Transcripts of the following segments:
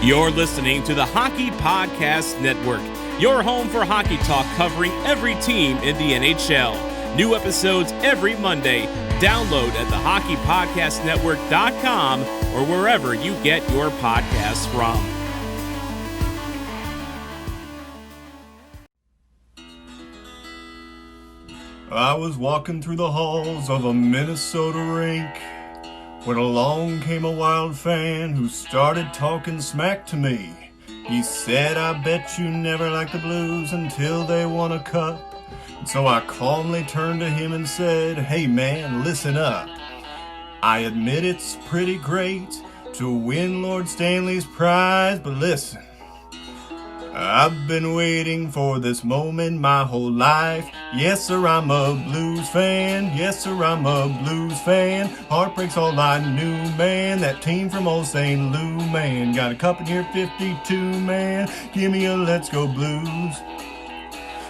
You're listening to the Hockey Podcast Network, your home for hockey talk covering every team in the NHL. New episodes every Monday. Download at thehockeypodcastnetwork.com or wherever you get your podcasts from. I was walking through the halls of a Minnesota rink when along came a Wild fan who started talking smack to me. He said, I bet you never liked the Blues until they won a cup. And so I calmly turned to him and said, hey man, listen up. I admit it's pretty great to win Lord Stanley's prize, but listen, I've been waiting for this moment my whole life. Yes, sir, I'm a Blues fan. Yes, sir, I'm a Blues fan. Heartbreak's all I knew, man. That team from old St. Lou, man. Got a cup in here, 52, man. Give me a Let's Go Blues.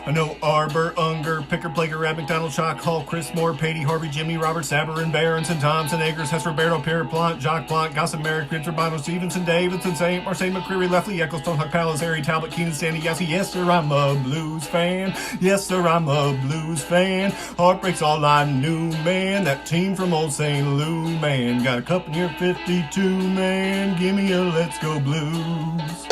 I know Arbor, Unger, Picker, Plager, Rab, McDonald, Shock, Hall, Chris Moore, Patey, Harvey, Jimmy, Robert, Saberin, Berenson, Thompson, Eggers, Hess, Roberto, Pierre, Plant, Jacques, Plant, Gossip, Merrick, Vince, Urbano, Stevenson, Davidson, St. Marseille, McCreary, Leftley, Ecclestone, Huck, Palace, Harry, Talbot, Keenan, Sandy, Yassi. Yes, sir, I'm a Blues fan. Yes, sir, I'm a Blues fan. Heartbreak's all I knew, man. That team from old St. Lou, man. Got a cup in here, 52, man. Give me a Let's Go Blues.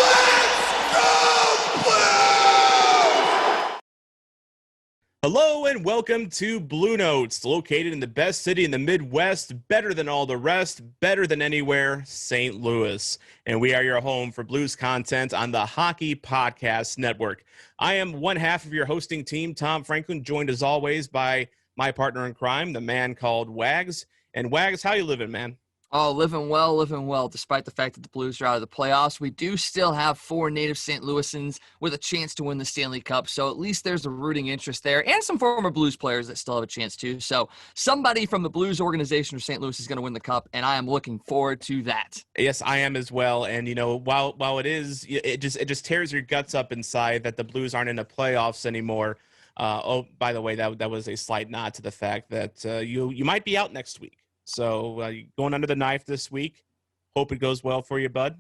Hello and welcome to Bluenotes, located in the best city in the Midwest, better than all the rest, better than anywhere, St. Louis. And we are your home for Blues content on the Hockey Podcast Network. I am one half of your hosting team, Tom Franklin, joined as always by my partner in crime, the man called Wags. And Wags, how you living, man? Oh, living well. Despite the fact that the Blues are out of the playoffs, we do still have 4 native St. Louisans with a chance to win the Stanley Cup. So at least there's a rooting interest there, and some former Blues players that still have a chance too. So somebody from the Blues organization of St. Louis is going to win the Cup, and I am looking forward to that. Yes, I am as well. And you know, while it just tears your guts up inside that the Blues aren't in the playoffs anymore. Oh, by the way, that was a slight nod to the fact that you might be out next week. So going under the knife this week. Hope it goes well for you, bud.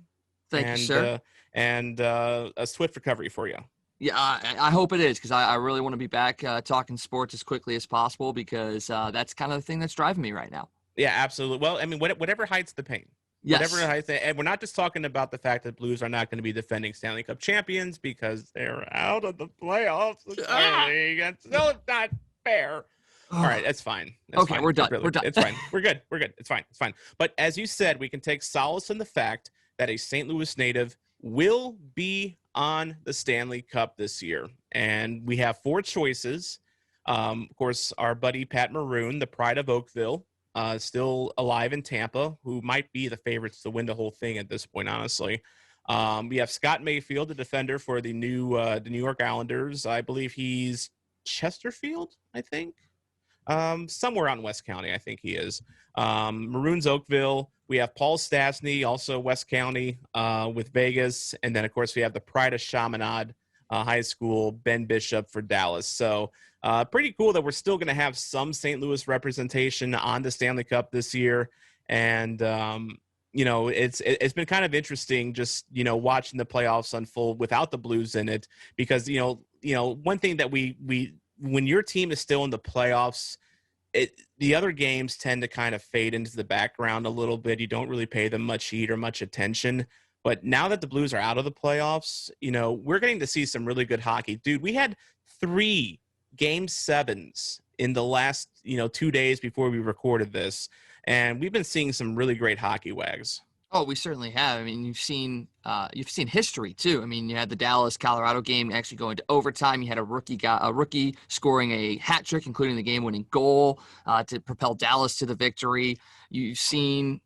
Thank you, sir. And a swift recovery for you. Yeah, I hope it is, because I really want to be back talking sports as quickly as possible, because that's kind of the thing that's driving me right now. Yeah, absolutely. Well, I mean, whatever hides the pain. Yes. Whatever hides the, and we're not just talking about the fact that Blues are not going to be defending Stanley Cup champions because they're out of the playoffs. It's still not fair. All right, that's fine. That's okay, fine. We're done. Really, we're done. It's fine. We're good. It's fine. But as you said, we can take solace in the fact that a St. Louis native will be on the Stanley Cup this year. And we have 4 choices. Of course, our buddy Pat Maroon, the pride of Oakville, still alive in Tampa, who might be the favorites to win the whole thing at this point, honestly. We have Scott Mayfield, the defender for the New York Islanders. I believe he's Chesterfield, I think. Somewhere out in West County, I think he is. Maroons Oakville. We have Paul Stastny, also West County, with Vegas. And then, of course, we have the pride of Chaminade High School, Ben Bishop for Dallas. So pretty cool that we're still going to have some St. Louis representation on the Stanley Cup this year. And, you know, it's been kind of interesting just, you know, watching the playoffs unfold without the Blues in it, because, you know, one thing that we when your team is still in the playoffs, the other games tend to kind of fade into the background a little bit. You don't really pay them much heed or much attention. But now that the Blues are out of the playoffs, you know, we're getting to see some really good hockey. Dude, we had 3 Game 7s in the last, 2 days before we recorded this. And we've been seeing some really great hockey, Wags. Oh, we certainly have. I mean, you've seen history too. I mean, you had the Dallas-Colorado game actually going to overtime. You had a rookie scoring a hat trick, including the game-winning goal to propel Dallas to the victory. You've seen,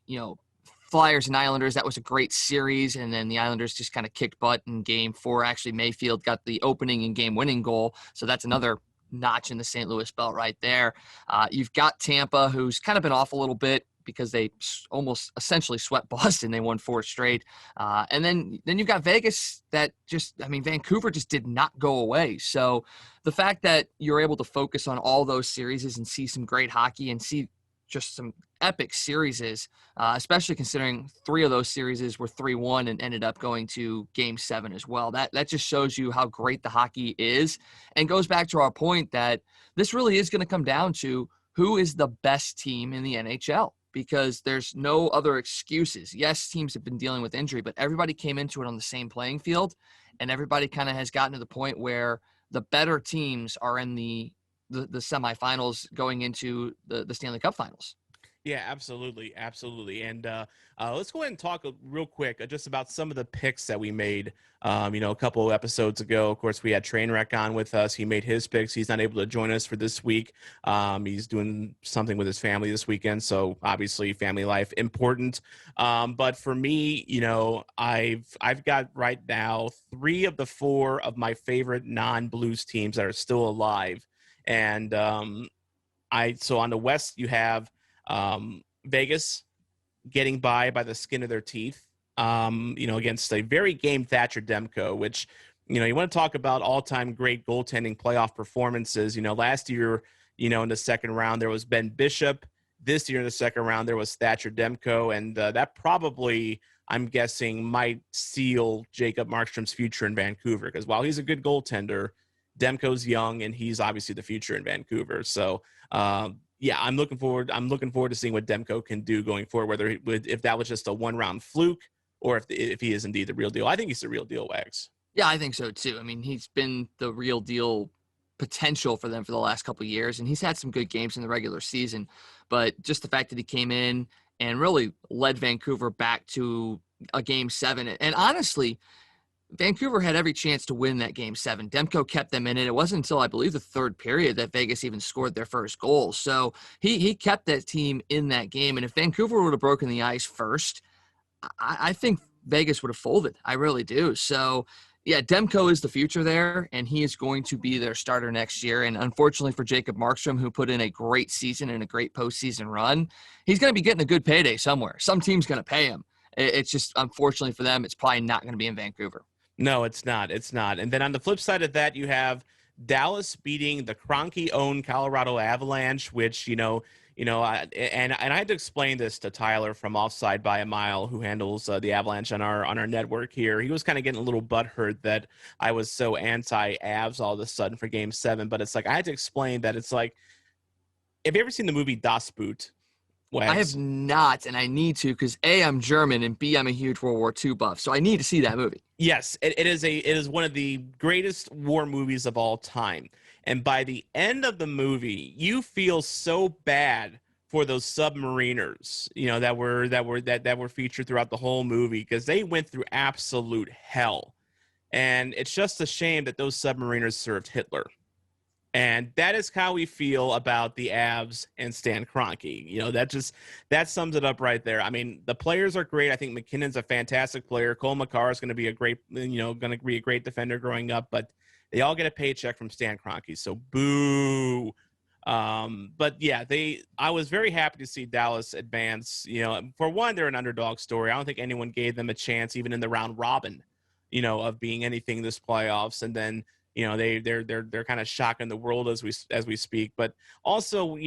Flyers and Islanders. That was a great series, and then the Islanders just kind of kicked butt in Game 4. Actually, Mayfield got the opening and game-winning goal, so that's another notch in the St. Louis belt right there. You've got Tampa, who's kind of been off a little bit because they almost essentially swept Boston. They won 4 straight. And then you've got Vegas that Vancouver just did not go away. So the fact that you're able to focus on all those series and see some great hockey and see just some epic series, especially considering 3 of those series were 3-1 and ended up going to Game 7 as well. That just shows you how great the hockey is, and goes back to our point that this really is going to come down to who is the best team in the NHL, because there's no other excuses. Yes, teams have been dealing with injury, but everybody came into it on the same playing field, and everybody kind of has gotten to the point where the better teams are in the semifinals going into the Stanley Cup Finals. Yeah, absolutely. Absolutely. And let's go ahead and talk real quick just about some of the picks that we made, a couple of episodes ago. Of course, we had Trainwreck on with us. He made his picks. He's not able to join us for this week. He's doing something with his family this weekend. So obviously family life important. But for me, I've got right now 3 of the 4 of my favorite non-Blues teams that are still alive. And so on the West, you have Vegas getting by the skin of their teeth, against a very game Thatcher Demko, which, you want to talk about all-time great goaltending playoff performances. Last year, in the second round, there was Ben Bishop. This year in the second round, there was Thatcher Demko, and that probably, I'm guessing, might seal Jacob Markstrom's future in Vancouver, because while he's a good goaltender, Demko's young, and he's obviously the future in Vancouver. So, yeah, I'm looking forward to seeing what Demko can do going forward, if that was just a one-round fluke or if he is indeed the real deal. I think he's the real deal, Wags. Yeah, I think so too. I mean, he's been the real deal potential for them for the last couple of years, and he's had some good games in the regular season. But just the fact that he came in and really led Vancouver back to a Game 7, and honestly, Vancouver had every chance to win that Game 7. Demko kept them in it. It wasn't until, I believe, the third period that Vegas even scored their first goal. So he kept that team in that game. And if Vancouver would have broken the ice first, I think Vegas would have folded. I really do. So, yeah, Demko is the future there, and he is going to be their starter next year. And unfortunately for Jacob Markstrom, who put in a great season and a great postseason run, he's going to be getting a good payday somewhere. Some team's going to pay him. It's just, unfortunately for them, it's probably not going to be in Vancouver. No, it's not. It's not. And then on the flip side of that, you have Dallas beating the Kroenke-owned Colorado Avalanche, which, and I had to explain this to Tyler from Offside by a Mile, who handles the Avalanche on our network here. He was kind of getting a little butthurt that I was so anti-Avs all of a sudden for Game 7. But it's like, I had to explain that it's like, have you ever seen the movie Das Boot? Wags? I have not, and I need to, because A, I'm German, and B, I'm a huge World War II buff, so I need to see that movie. Yes, it is one of the greatest war movies of all time. And by the end of the movie, you feel so bad for those submariners, that were featured throughout the whole movie, because they went through absolute hell. And it's just a shame that those submariners served Hitler. And that is how we feel about the Avs and Stan Kroenke. That sums it up right there. I mean, the players are great. I think McKinnon's a fantastic player. Cole Makar is going to be a great defender growing up. But they all get a paycheck from Stan Kroenke. So boo. But yeah, I was very happy to see Dallas advance. For one, they're an underdog story. I don't think anyone gave them a chance, even in the round robin, of being anything this playoffs. And then, they're kind of shocking the world as we speak. But also,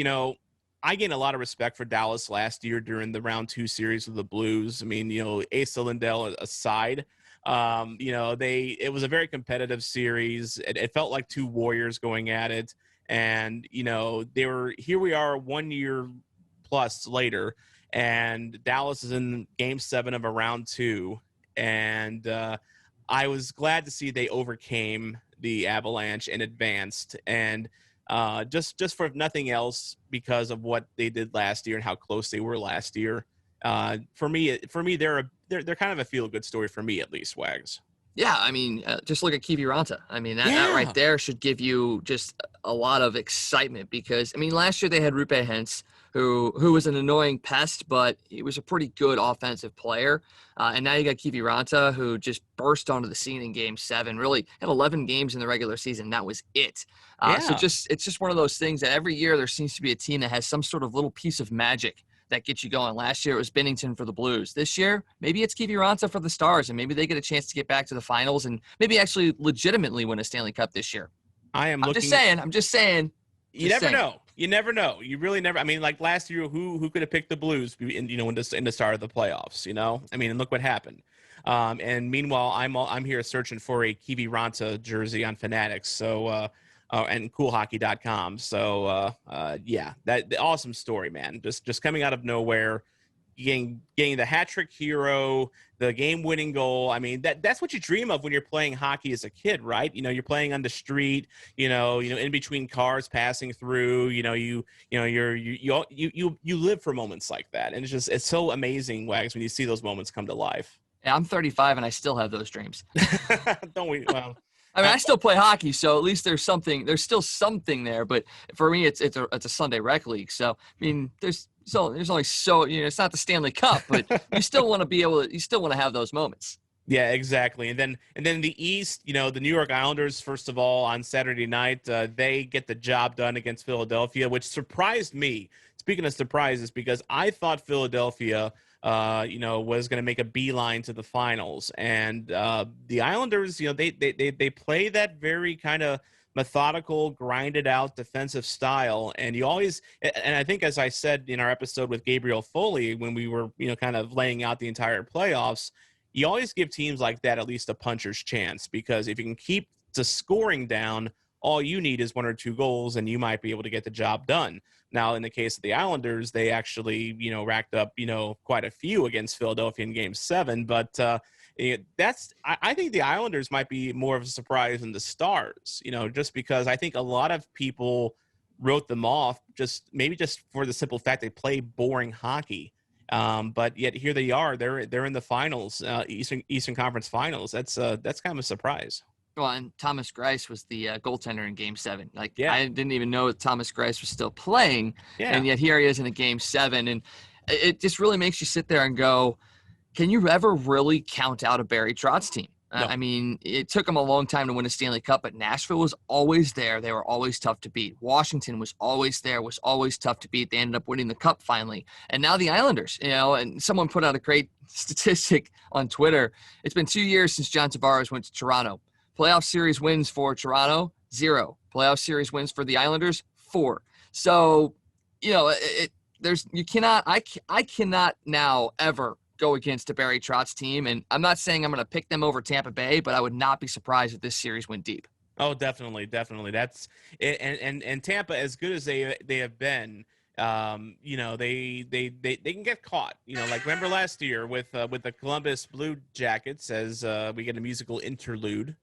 I gained a lot of respect for Dallas last year during the round 2 series with the Blues. I mean, Asa Lindell aside, it was a very competitive series. It felt like 2 warriors going at it. And, here we are 1 year plus later, and Dallas is in Game 7 of a round 2. And I was glad to see they overcame the Avalanche and advanced, and just for nothing else, because of what they did last year and how close they were last year. For me, they're kind of a feel-good story for me, at least, Wags. Yeah, I mean, just look at Kiviranta. I mean, that right there should give you just a lot of excitement, because, I mean, last year they had Rupe Hentz, who was an annoying pest, but he was a pretty good offensive player. And now you got Kiviranta, who just burst onto the scene in Game 7, really had 11 games in the regular season. That was it. So it's just one of those things that every year there seems to be a team that has some sort of little piece of magic that gets you going. Last year it was Binnington for the Blues. This year, maybe it's Kiviranta for the Stars, and maybe they get a chance to get back to the finals and maybe actually legitimately win a Stanley Cup this year. I'm just saying. You never know. you never know. You really never. I mean, like last year, who could have picked the Blues in the start of the playoffs? I mean, and look what happened. And meanwhile, I'm here searching for a Kiwi Ranta jersey on Fanatics. So and coolhockey.com. So yeah, that the awesome story, man. Just coming out of nowhere, getting the hat trick hero, the game-winning goal. I mean, that's what you dream of when you're playing hockey as a kid, right? You're playing on the street, in between cars passing through, you live for moments like that. And it's so amazing, Wags, when you see those moments come to life. Yeah, I'm 35 and I still have those dreams. Don't we? Well, I mean, I still play hockey, so at least there's still something there. But for me, it's a Sunday rec league. So, I mean, there's only so, it's not the Stanley Cup, but you still want to have those moments. Yeah, exactly. And then the East, the New York Islanders, first of all, on Saturday night, they get the job done against Philadelphia, which surprised me. Speaking of surprises, because I thought Philadelphia, was going to make a beeline to the finals. And the Islanders, they play that very kind of methodical, grinded out defensive style. And I think, as I said in our episode with Gabriel Foley, when we were, kind of laying out the entire playoffs, you always give teams like that at least a puncher's chance, because if you can keep the scoring down, all you need is 1 or 2 goals and you might be able to get the job done. Now, in the case of the Islanders, they actually, racked up, quite a few against Philadelphia in Game 7. But I think the Islanders might be more of a surprise than the Stars, just because I think a lot of people wrote them off just for the simple fact they play boring hockey. But yet here they are. They're in the finals, Eastern Conference Finals. That's kind of a surprise. Well, and Thomas Greiss was the goaltender in Game 7. I didn't even know that Thomas Greiss was still playing, and yet here he is in a Game 7. And it just really makes you sit there and go, can you ever really count out a Barry Trotz team? No. I mean, it took them a long time to win a Stanley Cup, but Nashville was always there. They were always tough to beat. Washington was always there, was always tough to beat. They ended up winning the Cup finally. And now the Islanders, and someone put out a great statistic on Twitter. It's been 2 years since John Tavares went to Toronto. Playoff series wins for Toronto, 0. Playoff series wins for the Islanders, 4. So, I cannot now ever go against a Barry Trotz team. And I'm not saying I'm going to pick them over Tampa Bay, but I would not be surprised if this series went deep. Oh, definitely. That's and Tampa, as good as they have been, they can get caught. Like remember last year with the Columbus Blue Jackets, as we get a musical interlude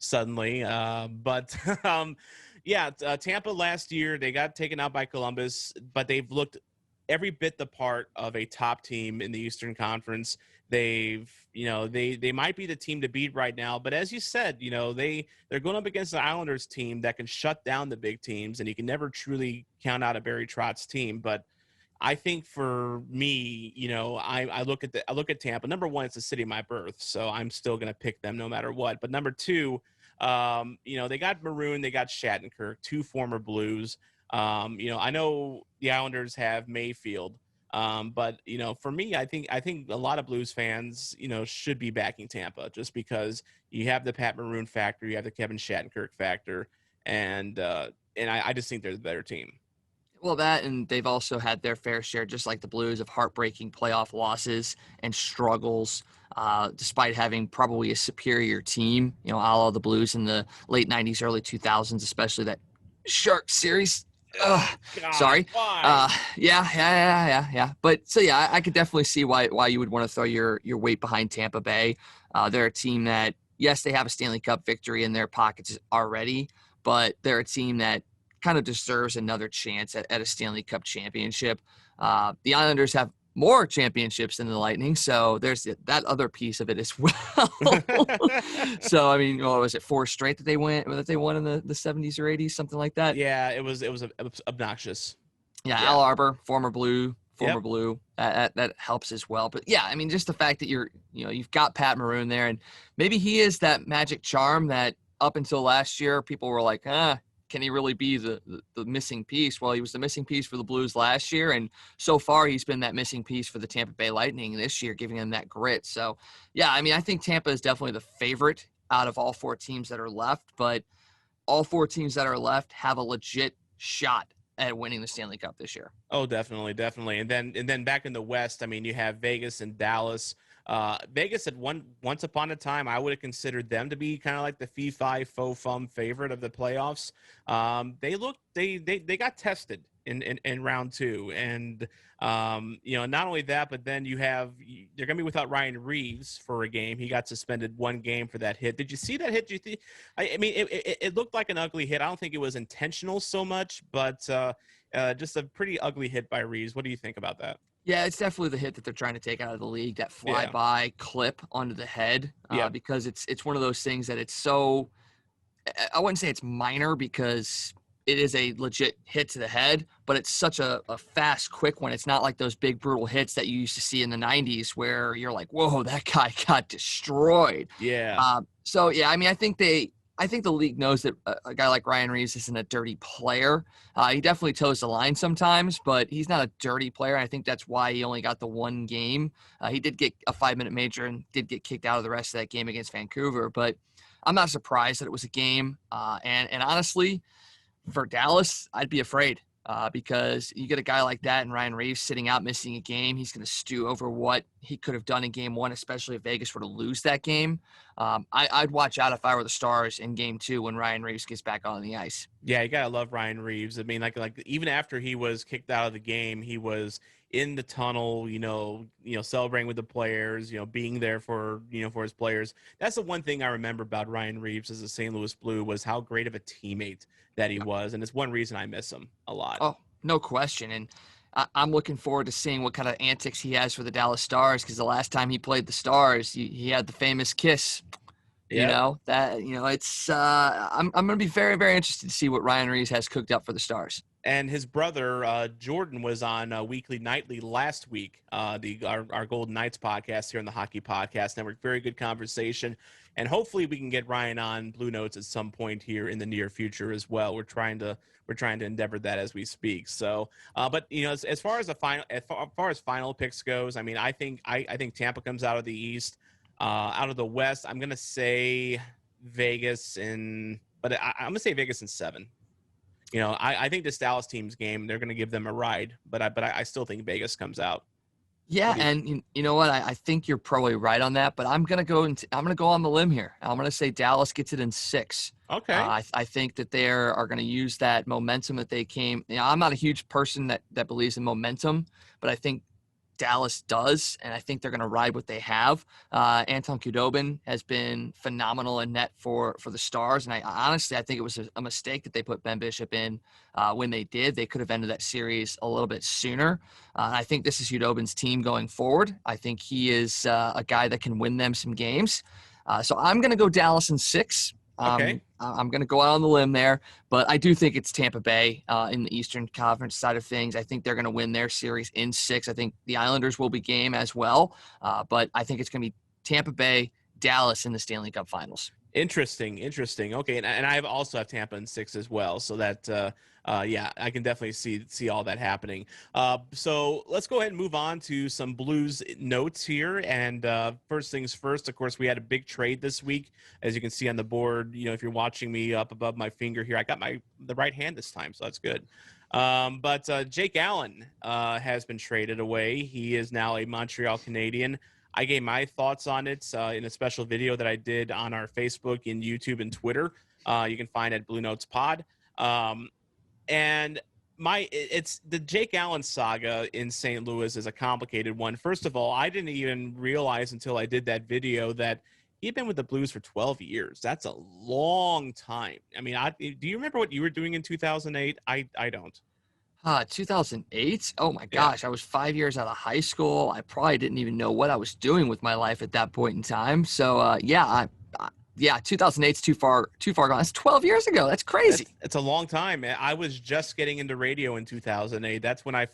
suddenly. Tampa last year, they got taken out by Columbus, but they've looked every bit the part of a top team in the Eastern Conference. They might be the team to beat right now, but as you said, they're going up against the Islanders team that can shut down the big teams, and you can never truly count out a Barry Trotz team. But I think for me, I look at Tampa. Number one, it's the city of my birth, so I'm still going to pick them no matter what. But number two, they got Maroon, they got Shattenkirk, 2 former Blues. I know the Islanders have Mayfield, but for me, I think a lot of Blues fans, should be backing Tampa just because you have the Pat Maroon factor, you have the Kevin Shattenkirk factor, and I just think they're the better team. Well, that, and they've also had their fair share, just like the Blues, of heartbreaking playoff losses and struggles, despite having probably a superior team, a la the Blues in the late 90s, early 2000s, especially that Shark series. God, sorry. Why? Yeah. But so, yeah, I could definitely see why you would want to throw your weight behind Tampa Bay. They're a team that, yes, they have a Stanley Cup victory in their pockets already, but they're a team that kind of deserves another chance at a Stanley Cup championship. The Islanders have more championships than the Lightning, so there's that other piece of it as well. So, I mean, what was it, 4 straight that they won in the 70s or 80s, something like that? Yeah, it was obnoxious. Yeah, Al Arbor, former Blue, that helps as well. But yeah, I mean, just the fact that you've got Pat Maroon there, and maybe he is that magic charm that up until last year people were like, can he really be the missing piece? Well, he was the missing piece for the Blues last year, and so far he's been that missing piece for the Tampa Bay Lightning this year, giving them that grit. So, yeah, I mean, I think Tampa is definitely the favorite out of all 4 teams that are left, but all 4 teams that are left have a legit shot at winning the Stanley Cup this year. Oh, definitely, definitely. And then back in the West, I mean, you have Vegas and Dallas. Vegas at once upon a time, I would have considered them to be kind of like the fee-fi faux fum favorite of the playoffs. They got tested in round two, and not only that, but then they're gonna be without Ryan Reeves for a game. He got suspended one game for that hit. Did you see that hit? I mean, it looked like an ugly hit. I don't think it was intentional so much, but just a pretty ugly hit by Reeves. What do you think about that? Yeah, it's definitely the hit that they're trying to take out of the league, that flyby clip onto the head, because it's one of those things that it's so – I wouldn't say it's minor because it is a legit hit to the head, but it's such a fast, quick one. It's not like those big, brutal hits that you used to see in the 90s where you're like, whoa, that guy got destroyed. Yeah. I mean, I think the league knows that a guy like Ryan Reeves isn't a dirty player. He definitely toes the line sometimes, but he's not a dirty player. I think that's why he only got the one game. He did get a 5-minute major and did get kicked out of the rest of that game against Vancouver, but I'm not surprised that it was a game. And honestly, for Dallas, I'd be afraid because you get a guy like that and Ryan Reeves sitting out, missing a game. He's going to stew over what he could have done in game one, especially if Vegas were to lose that game. I'd watch out if I were the Stars in game two when Ryan Reeves gets back on the ice. Yeah, you gotta love Ryan Reeves. I mean, like even after he was kicked out of the game, he was in the tunnel, celebrating with the players, being there for his players. That's the one thing I remember about Ryan Reeves as a St. Louis Blue was how great of a teammate that he was, and it's one reason I miss him a lot. Oh, no question. And I'm looking forward to seeing what kind of antics he has for the Dallas Stars, because the last time he played the Stars, he had the famous kiss. Yeah. It's I'm going to be very, very interested to see what Ryan Reeves has cooked up for the Stars. And his brother Jordan was on Weekly Nightly last week, our Golden Knights podcast here on the Hockey Podcast Network. Very good conversation, and hopefully we can get Ryan on Bluenotes at some point here in the near future as well. We're trying to endeavor that as we speak. So, but as far as final picks goes, I mean, I think Tampa comes out of the East. Out of the West, I'm gonna say Vegas I'm gonna say Vegas in 7. I think this Dallas team's game, they're gonna give them a ride, but I still think Vegas comes out. Yeah, and you know what? I think you're probably right on that, but I'm gonna go on the limb here. I'm gonna say Dallas gets it in 6. Okay. I think that they are going to use that momentum that they came. I'm not a huge person that believes in momentum, but I think Dallas does, and I think they're going to ride what they have. Anton Khudobin has been phenomenal in net for the Stars, and I think it was a mistake that they put Ben Bishop in when they did. They could have ended that series a little bit sooner. I think this is Khudobin's team going forward. I think he is a guy that can win them some games. So I'm going to go Dallas in 6. Okay. I'm going to go out on the limb there, but I do think it's Tampa Bay in the Eastern Conference side of things. I think they're going to win their series in 6. I think the Islanders will be game as well, but I think it's going to be Tampa Bay, Dallas in the Stanley Cup Finals. Interesting. Okay, and I also have Tampa in 6 as well. So that, I can definitely see all that happening. So let's go ahead and move on to some Blues notes here. And first things first, of course, we had a big trade this week, as you can see on the board. If you're watching me up above my finger here, I got the right hand this time, so that's good. But Jake Allen has been traded away. He is now a Montreal Canadian. I gave my thoughts on it in a special video that I did on our Facebook and YouTube and Twitter. You can find at Bluenotes Pod. And it's the Jake Allen saga in St. Louis is a complicated one. First of all, I didn't even realize until I did that video that he'd been with the Blues for 12 years. That's a long time. I mean, do you remember what you were doing in 2008? I don't. 2008? Oh my gosh, I was 5 years out of high school. I probably didn't even know what I was doing with my life at that point in time. So 2008's too far gone. That's 12 years ago. That's crazy. It's a long time. I was just getting into radio in 2008. That's when I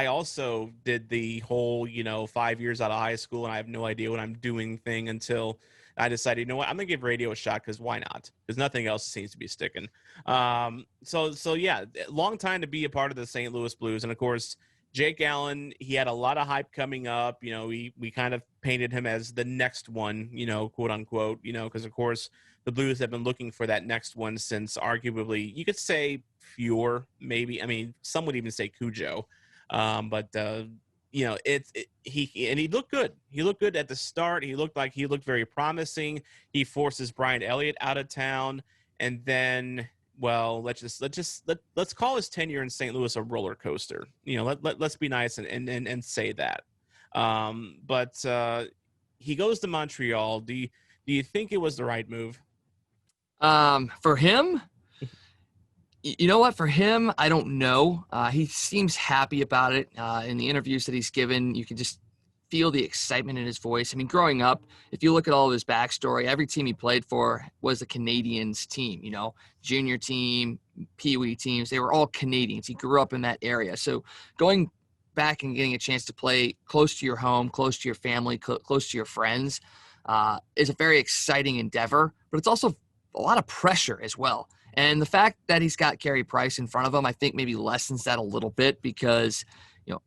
also did the whole, 5 years out of high school and I have no idea what I'm doing thing until I decided, you know what, I'm going to give radio a shot because why not? Because nothing else seems to be sticking. So long time to be a part of the St. Louis Blues. And, of course, Jake Allen, he had a lot of hype coming up. We kind of painted him as the next one, quote unquote, because of course the Blues have been looking for that next one since arguably you could say Fior, maybe. I mean, some would even say Cujo. But he looked good. He looked good at the start. He looked very promising. He forces Brian Elliott out of town, and then, well, let's call his tenure in St. Louis a roller coaster. Let's be nice and say that. But he goes to Montreal. Do you think it was the right move? For him, you know what? For him, I don't know. He seems happy about it. In the interviews that he's given, you can just feel the excitement in his voice. I mean, growing up, if you look at all of his backstory, every team he played for was a Canadians team, junior team, Pee-wee teams. They were all Canadians. He grew up in that area. So going back and getting a chance to play close to your home, close to your family, close to your friends is a very exciting endeavor, but it's also a lot of pressure as well. And the fact that he's got Carey Price in front of him, I think maybe lessens that a little bit because,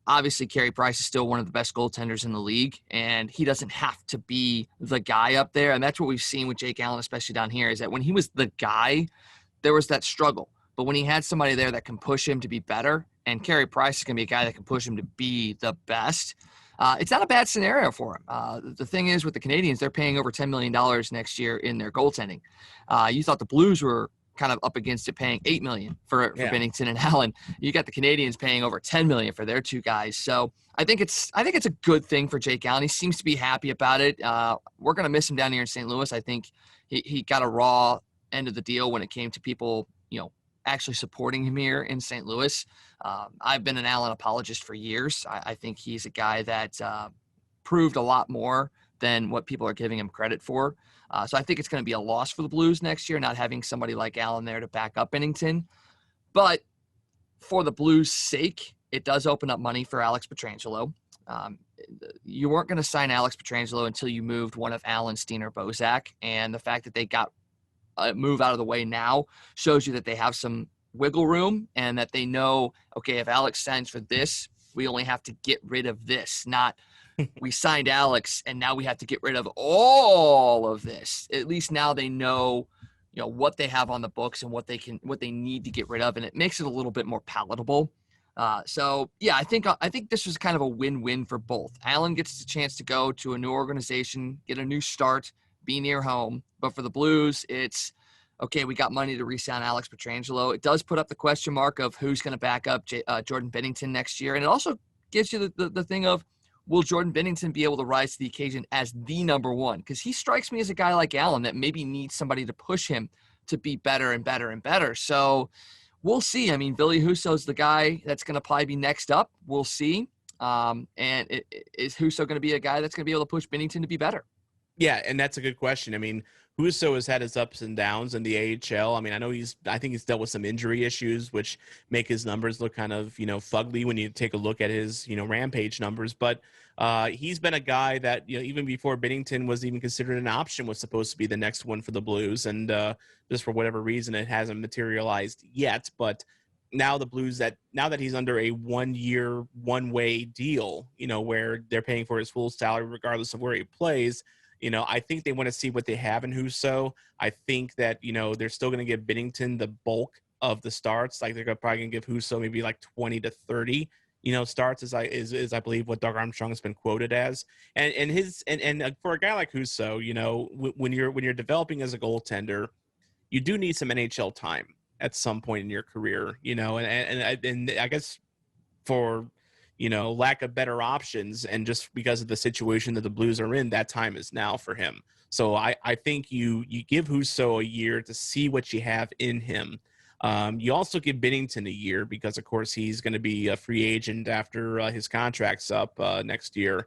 obviously Carey Price is still one of the best goaltenders in the league, and he doesn't have to be the guy up there. And that's what we've seen with Jake Allen, especially down here, is that when he was the guy, there was that struggle. But when he had somebody there that can push him to be better, and Carey Price is going to be a guy that can push him to be the best, it's not a bad scenario for him. The thing is with the Canadians, they're paying over $10 million next year in their goaltending. You thought the Blues were kind of up against it paying $8 million for Binnington and Allen. You got the Canadians paying over $10 million for their two guys. So I think it's a good thing for Jake Allen. He seems to be happy about it. We're going to miss him down here in St. Louis. I think he got a raw end of the deal when it came to people, actually supporting him here in St. Louis. I've been an Allen apologist for years. I think he's a guy that proved a lot more than what people are giving him credit for. So I think it's going to be a loss for the Blues next year, not having somebody like Allen there to back up Binnington. But for the Blues' sake, it does open up money for Alex Pietrangelo. You weren't going to sign Alex Pietrangelo until you moved one of Allen, Steen, or Bozak. And the fact that they got a move out of the way now shows you that they have some wiggle room and that they know, okay, if Alex signs for this, we only have to get rid of this, not we signed Alex and now we have to get rid of all of this. At least now they know, what they have on the books and what they need to get rid of. And it makes it a little bit more palatable. So yeah, I think this was kind of a win-win for both. Allen gets the chance to go to a new organization, get a new start, be near home. But for the Blues, it's, okay, we got money to re-sign Alex Pietrangelo. It does put up the question mark of who's going to back up Jordan Binnington next year. And it also gives you the thing of, will Jordan Binnington be able to rise to the occasion as the number one? Because he strikes me as a guy like Allen that maybe needs somebody to push him to be better and better and better. So we'll see. I mean, Billy Husso's the guy that's going to probably be next up. We'll see. Is Husso going to be a guy that's going to be able to push Binnington to be better? Yeah, and that's a good question. I mean, Husso has had his ups and downs in the AHL. I mean, I think he's dealt with some injury issues, which make his numbers look kind of, fugly when you take a look at his, rampage numbers. But he's been a guy that, even before Binnington was even considered an option, was supposed to be the next one for the Blues. And just for whatever reason, it hasn't materialized yet. But now the Blues, now that he's under a 1-year, one-way deal, where they're paying for his full salary regardless of where he plays, I think they want to see what they have in Husso. I think that, they're still going to give Binnington the bulk of the starts. Like, they're probably going to give Husso maybe like 20 to 30, starts, is I believe what Doug Armstrong has been quoted as. And for a guy like Husso, when you're developing as a goaltender, you do need some NHL time at some point in your career, and I guess for lack of better options, and just because of the situation that the Blues are in, that time is now for him. So I think you give Husso a year to see what you have in him. You also give Binnington a year because, of course, he's going to be a free agent after his contract's up next year.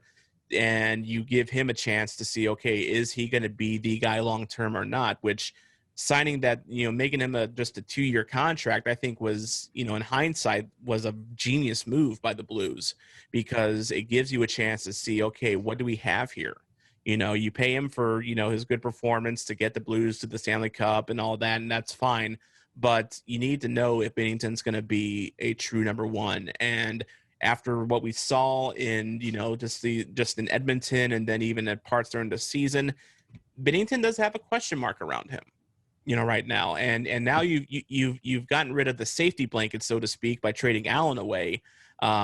And you give him a chance to see, okay, is he going to be the guy long-term or not, which signing that, making him just a 2-year contract, I think was, in hindsight, was a genius move by the Blues, because it gives you a chance to see, okay, what do we have here? You pay him for, his good performance to get the Blues to the Stanley Cup and all that, and that's fine. But you need to know if Binnington's going to be a true number one. And after what we saw in, just in Edmonton and then even at parts during the season, Binnington does have a question mark around him, right now. And now you've gotten rid of the safety blanket, so to speak, by trading Allen away,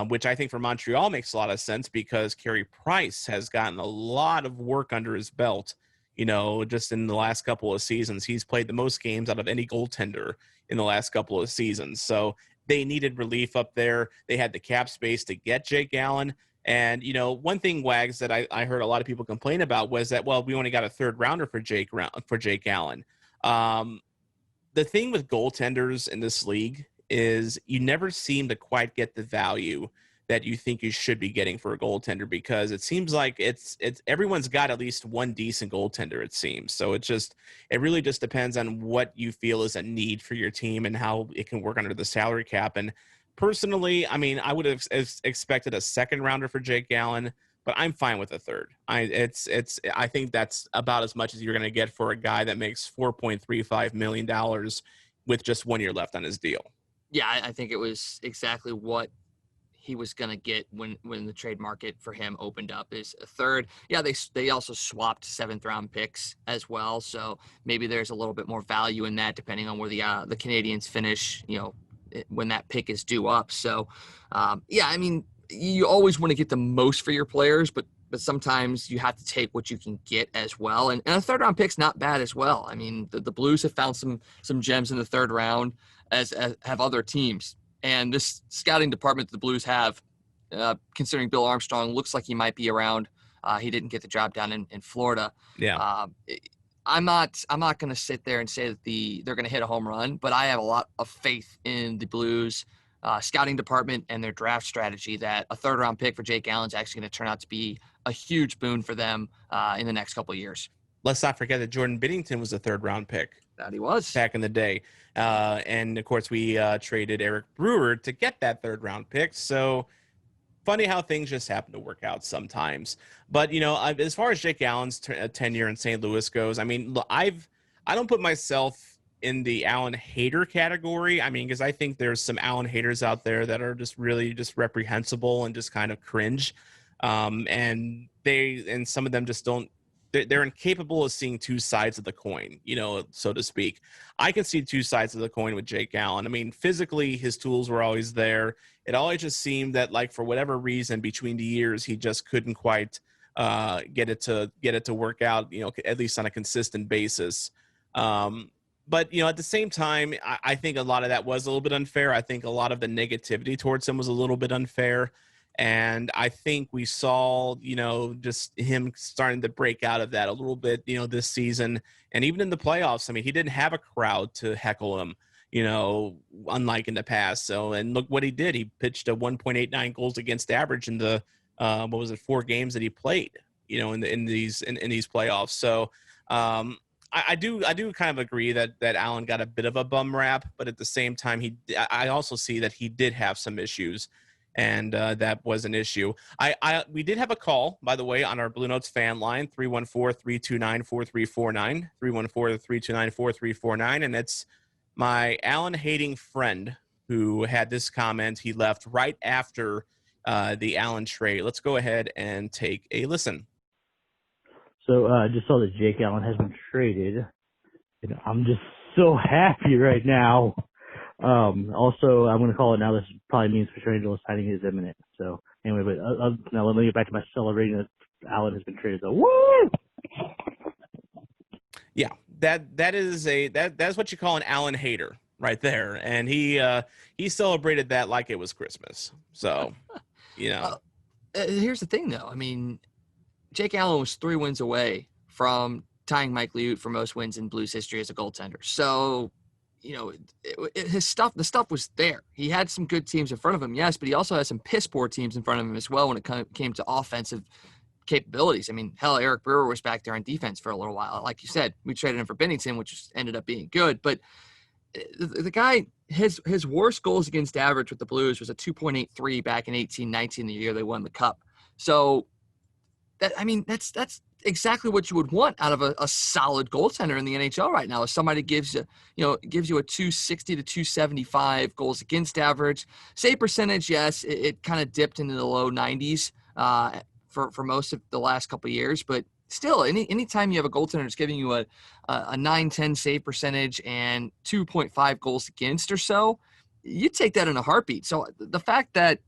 which I think for Montreal makes a lot of sense because Carey Price has gotten a lot of work under his belt. Just in the last couple of seasons, he's played the most games out of any goaltender in the last couple of seasons. So they needed relief up there. They had the cap space to get Jake Allen. And, one thing, Wags, that I heard a lot of people complain about was that, well, we only got a third rounder for Jake Allen. The thing with goaltenders in this league is you never seem to quite get the value that you think you should be getting for a goaltender, because it seems like it's everyone's got at least one decent goaltender, it seems. So it really just depends on what you feel is a need for your team and how it can work under the salary cap. And personally, I mean, I would have expected a second rounder for Jake Allen, but I'm fine with a third. I think that's about as much as you're going to get for a guy that makes $4.35 million with just 1 year left on his deal. Yeah, I think it was exactly what he was going to get when the trade market for him opened up, is a third. Yeah, they also swapped 7th round picks as well, so maybe there's a little bit more value in that depending on where the Canadians finish, when that pick is due up. So, yeah, I mean, you always want to get the most for your players, but sometimes you have to take what you can get as well. And a 3rd round pick's not bad as well. I mean, the Blues have found some gems in the 3rd round, as have other teams. And this scouting department that the Blues have, considering Bill Armstrong looks like he might be around. He didn't get the job down in Florida. Yeah. I'm not going to sit there and say that they're going to hit a home run, but I have a lot of faith in the Blues scouting department and their draft strategy that a 3rd round pick for Jake Allen is actually going to turn out to be a huge boon for them in the next couple of years. Let's not forget that Jordan Binnington was a 3rd round pick. That he was back in the day. And of course we traded Eric Brewer to get that 3rd round pick. So funny how things just happen to work out sometimes. But, as far as Jake Allen's tenure in St. Louis goes, I mean, I don't put myself in the Allen hater category. I mean, because I think there's some Allen haters out there that are just really just reprehensible and just kind of cringe. And some of them just don't, they're incapable of seeing two sides of the coin, so to speak. I can see two sides of the coin with Jake Allen. I mean, physically, his tools were always there. It always just seemed that, like, for whatever reason, between the years, he just couldn't quite get it to work out, at least on a consistent basis. But, at the same time, I think a lot of that was a little bit unfair. I think a lot of the negativity towards him was a little bit unfair. And I think we saw, just him starting to break out of that a little bit, this season. And even in the playoffs, I mean, he didn't have a crowd to heckle him, unlike in the past. So, and look what he did. He pitched a 1.89 goals against average in the, 4 games that he played, in these playoffs. So, I do kind of agree that Allen got a bit of a bum rap, but at the same time, I also see that he did have some issues. And that was an issue. We did have a call, by the way, on our Bluenotes fan line, 314-329-4349, 314-329-4349. And it's my Allen-hating friend who had this comment. He left right after the Allen trade. Let's go ahead and take a listen. So I just saw that Jake Allen has been traded. And I'm just so happy right now. Also, I'm going to call it now. This probably means Pietrangelo signing is imminent. So anyway, but now let me get back to my celebrating that Allen has been traded. So woo! Yeah, that's what you call an Allen hater right there, and he celebrated that like it was Christmas. So, here's the thing, though. I mean, Jake Allen was 3 wins away from tying Mike Liut for most wins in Blues history as a goaltender. So, the stuff was there. He had some good teams in front of him, yes, but he also had some piss poor teams in front of him as well when it came to offensive capabilities. I mean, hell, Eric Brewer was back there on defense for a little while. Like you said, we traded him for Binnington, which ended up being good. But the guy, his worst goals against average with the Blues was a 2.83 back in 18-19, the year they won the Cup. So, that's exactly what you would want out of a solid goaltender in the NHL right now. Is somebody gives you a 260 to 275 goals against average. Save percentage, yes, it kind of dipped into the low 90s for most of the last couple of years, but still, anytime you have a goaltender that's giving you a 9-10 save percentage and 2.5 goals against or so, you take that in a heartbeat. So the fact that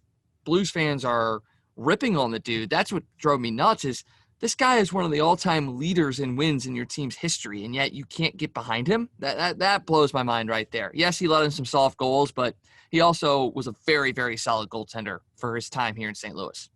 Blues fans are ripping on the dude, that's what drove me nuts. Is this guy is one of the all-time leaders in wins in your team's history, and yet you can't get behind him? That blows my mind right there. Yes, he let in some soft goals, but he also was a very, very solid goaltender for his time here in St. Louis.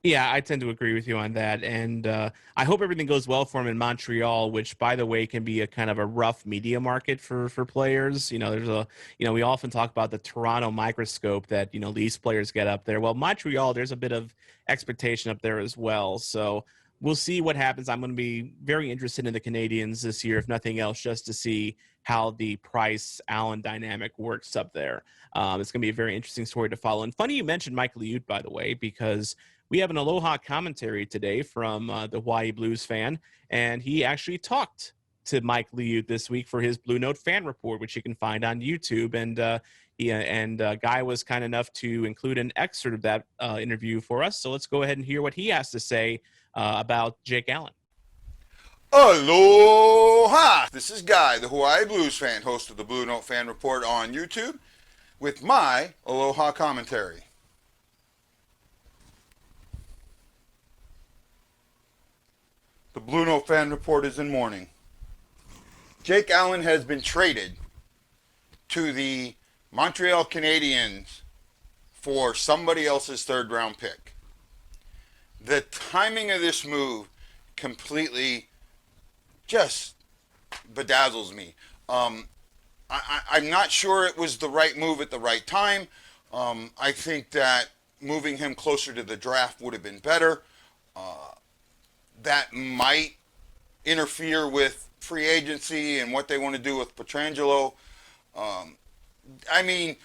Yeah, I tend to agree with you on that, and I hope everything goes well for him in Montreal, which, by the way, can be a kind of a rough media market for players. We often talk about the Toronto microscope that these players get up there. Well, Montreal, there's a bit of expectation up there as well, so we'll see what happens. I'm going to be very interested in the Canadians this year, if nothing else, just to see how the Price-Allen dynamic works up there. It's going to be a very interesting story to follow. And funny you mentioned Mike Liut, by the way, because we have an Aloha Commentary today from the Hawaii Blues fan, and he actually talked to Mike Liut this week for his Blue Note fan report, which you can find on YouTube. And Guy was kind enough to include an excerpt of that interview for us. So let's go ahead and hear what he has to say about Jake Allen. Aloha! This is Guy, the Hawaii Blues fan, host of the Blue Note fan report on YouTube, with my Aloha Commentary. The Blue Note fan report is in mourning. Jake Allen has been traded to the Montreal Canadiens for somebody else's third-round pick. The timing of this move completely just bedazzles me. I'm not sure it was the right move at the right time. I think that moving him closer to the draft would have been better. That might interfere with free agency and what they want to do with Pietrangelo. I'm a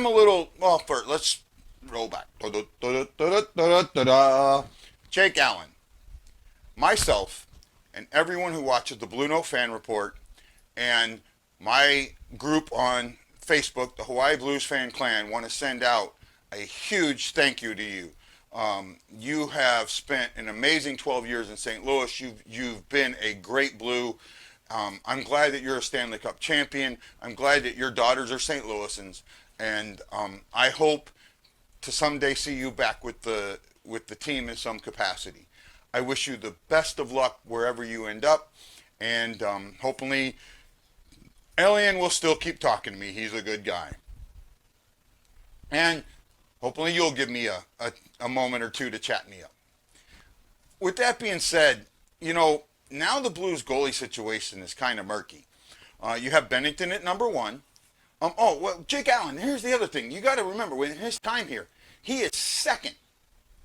little, well, first, let's roll back. Jake Allen, myself, and everyone who watches the Blue Note fan report, and my group on Facebook, the Hawaii Blues Fan Clan, want to send out a huge thank you to you. You have spent an amazing 12 years in St. Louis. You've been a great Blue. I'm glad that you're a Stanley Cup champion. I'm glad that your daughters are St. Louisans, and I hope to someday see you back with the team in some capacity. I wish you the best of luck wherever you end up, and hopefully Alien will still keep talking to me. He's a good guy. And hopefully you'll give me a moment or two to chat me up. With that being said, now the Blues goalie situation is kind of murky. You have Bennington at number one. Jake Allen, here's the other thing. You got to remember, with his time here, he is second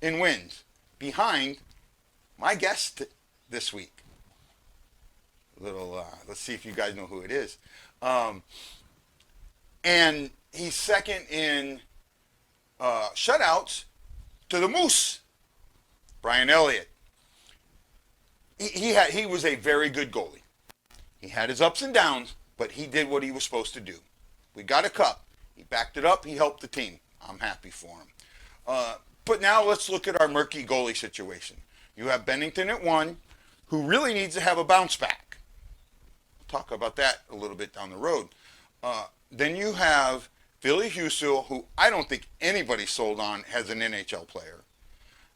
in wins behind my guest this week. Let's see if you guys know who it is. And he's second in shutouts to the Moose, Brian Elliott. He was a very good goalie. He had his ups and downs, but he did what he was supposed to do. We got a cup. He backed it up. He helped the team. I'm happy for him. But now let's look at our murky goalie situation. You have Bennington at one, who really needs to have a bounce back. We'll talk about that a little bit down the road. Then you have Billy Husil, who I don't think anybody sold on as an NHL player.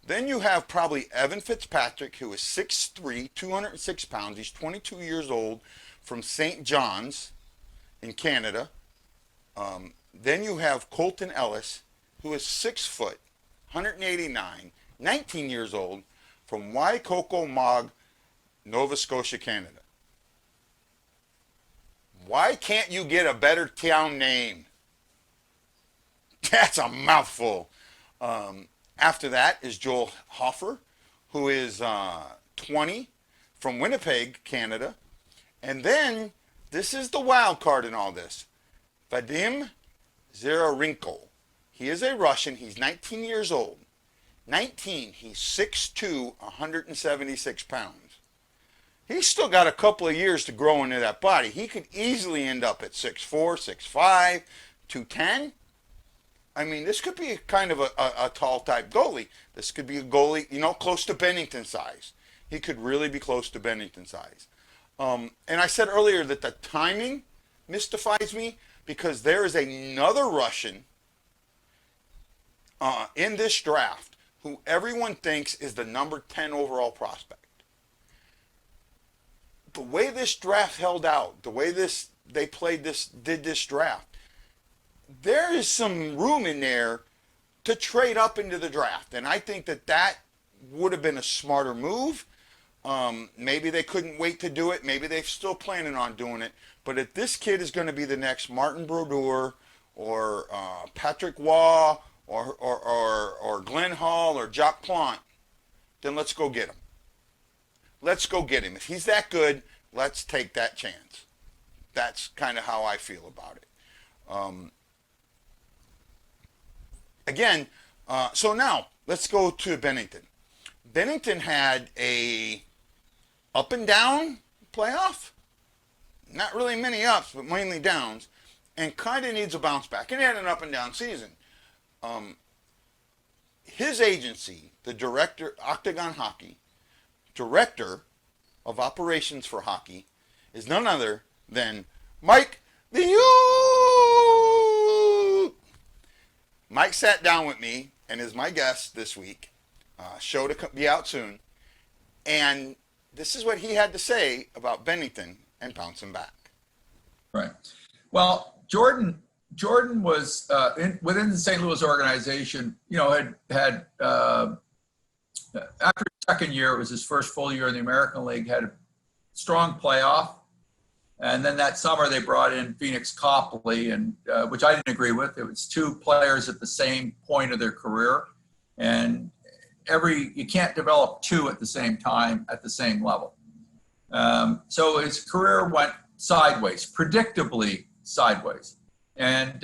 Then you have probably Evan Fitzpatrick, who is 6'3", 206 pounds. He's 22 years old, from St. John's in Canada. Then you have Colton Ellis, who is 6 foot, 189, 19 years old, from Waikokomog, Nova Scotia, Canada. Why can't you get a better town name? That's a mouthful. After that is Joel Hofer, who is 20, from Winnipeg, Canada. And then, this is the wild card in all this, Vadim Zerarenko. He is a Russian. He's 19 years old. 19, he's 6'2", 176 pounds. He's still got a couple of years to grow into that body. He could easily end up at 6'4", 6'5", 210. I mean, this could be kind of a tall type goalie. This could be a goalie, you know, close to Bennington size. He could really be close to Bennington size. And I said earlier that the timing mystifies me because there is another Russian in this draft who everyone thinks is the number 10 overall prospect. The way this draft held out, the way they did this draft, there is some room in there to trade up into the draft. And I think that would have been a smarter move. Maybe they couldn't wait to do it. Maybe they're still planning on doing it. But if this kid is going to be the next Martin Brodeur or Patrick Waugh or Glenn Hall or Jacques Plante, then let's go get him. Let's go get him. If he's that good, let's take that chance. That's kind of how I feel about it. So now let's go to Bennington. Bennington had a up and down playoff. Not really many ups, but mainly downs, and kind of needs a bounce back. And he had an up and down season. His agency, the director, Octagon Hockey, director of operations for hockey, is none other than Mike Liut. Mike sat down with me and is my guest this week. Show to be out soon. And this is what he had to say about Bennington and bouncing back. Right. Well, Jordan was within the St. Louis organization. You know, had after his second year, it was his first full year in the American League. Had a strong playoff, and then that summer they brought in Phoenix Copley, and which I didn't agree with. It was two players at the same point of their career, and you can't develop two at the same time at the same level. So his career went sideways, predictably sideways. And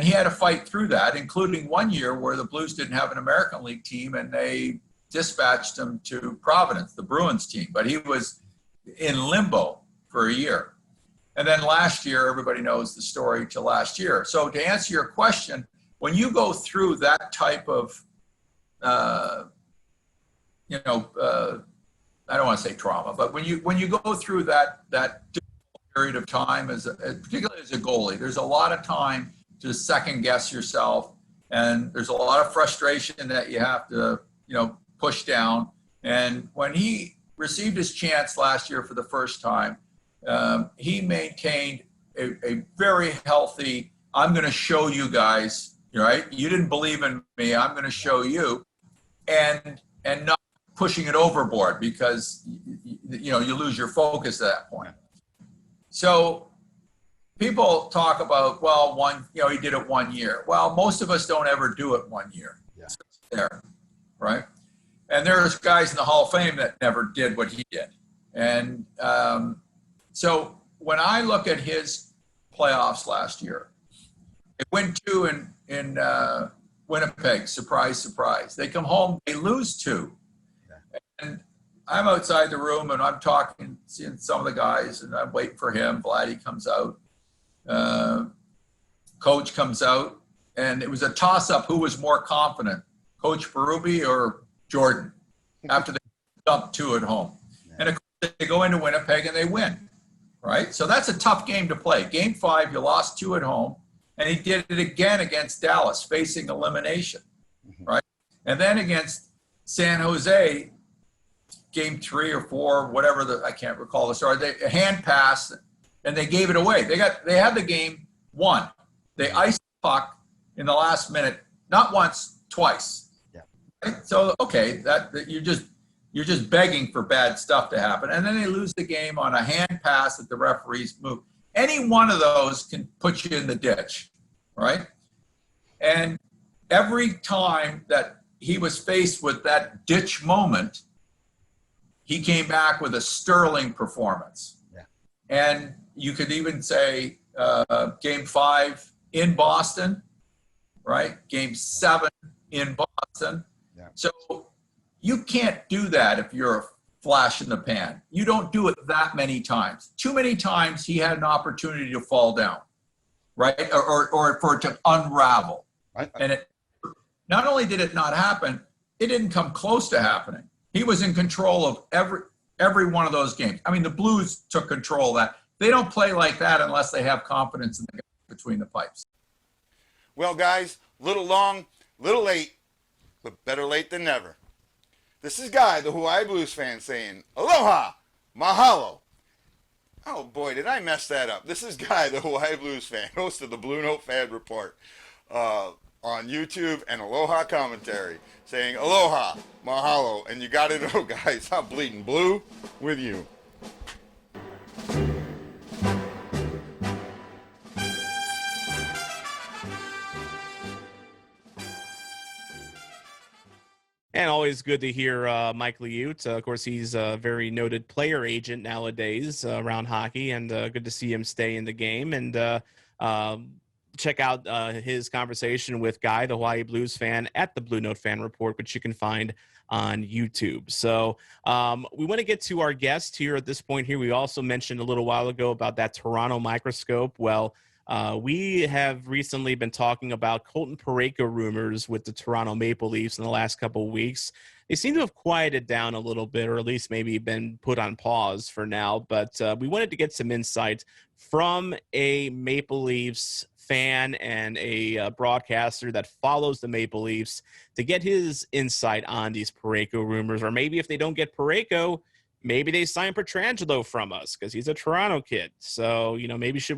he had to fight through that, including one year where the Blues didn't have an American League team and they dispatched him to Providence, the Bruins team. But he was in limbo for a year. And then last year, everybody knows the story to last year. So to answer your question, when you go through that type of, I don't want to say trauma, but when you go through that period of time, particularly as a goalie, there's a lot of time to second guess yourself, and there's a lot of frustration that you have to, push down. And when he received his chance last year for the first time, he maintained a very healthy, I'm going to show you guys, right? You didn't believe in me, I'm going to show you, and not pushing it overboard because you lose your focus at that point. So people talk about, he did it 1 year. Well, most of us don't ever do it 1 year. Yeah. So there, right? And there's guys in the Hall of Fame that never did what he did. And so when I look at his playoffs last year, it went 2 in Winnipeg, surprise, surprise. They come home, they lose 2. And I'm outside the room and I'm talking, seeing some of the guys, and I'm waiting for him. Vladdy comes out, coach comes out, and it was a toss-up who was more confident, Coach Berube or Jordan, after they dumped 2 at home. And of course, they go into Winnipeg and they win, right? So that's a tough game to play. Game 5, you lost 2 at home, and he did it again against Dallas, facing elimination, right? And then against San Jose, game 3 or 4, whatever I can't recall the story. A hand pass, and they gave it away. They had the game won. They iced the puck in the last minute, not once, twice. Yeah. Right? So okay, that you're just begging for bad stuff to happen, and then they lose the game on a hand pass that the referees move. Any one of those can put you in the ditch, right? And every time that he was faced with that ditch moment, he came back with a sterling performance. Yeah. And you could even say game 5 in Boston, right? Game 7 in Boston. Yeah. So you can't do that if you're a flash in the pan. You don't do it that many times. Too many times he had an opportunity to fall down, right? Or for it to unravel. And it, not only did it not happen, it didn't come close to happening. He was in control of every one of those games. I mean, the Blues took control of that. They don't play like that unless they have confidence in the guy between the pipes. Well, guys, little long, little late, but better late than never. This is Guy, the Hawaii Blues fan, saying, aloha, mahalo. Oh, boy, did I mess that up. This is Guy, the Hawaii Blues fan, host of the Blue Note Fan Report on YouTube and Aloha Commentary, saying, aloha, mahalo. And you got to know, guys, I'm bleeding blue with you. And always good to hear Mike Liut. Of course, he's a very noted player agent nowadays around hockey, and good to see him stay in the game. And check out his conversation with Guy, the Hawaii Blues fan, at the Blue Note Fan Report, which you can find on YouTube. So we want to get to our guest here at this point here. We also mentioned a little while ago about that Toronto microscope. Well, we have recently been talking about Colton Parayko rumors with the Toronto Maple Leafs in the last couple of weeks. They seem to have quieted down a little bit, or at least maybe been put on pause for now. But we wanted to get some insight from a Maple Leafs fan and a broadcaster that follows the Maple Leafs to get his insight on these Parayko rumors. Or maybe if they don't get Parayko, maybe they sign Pietrangelo from us because he's a Toronto kid. So, maybe should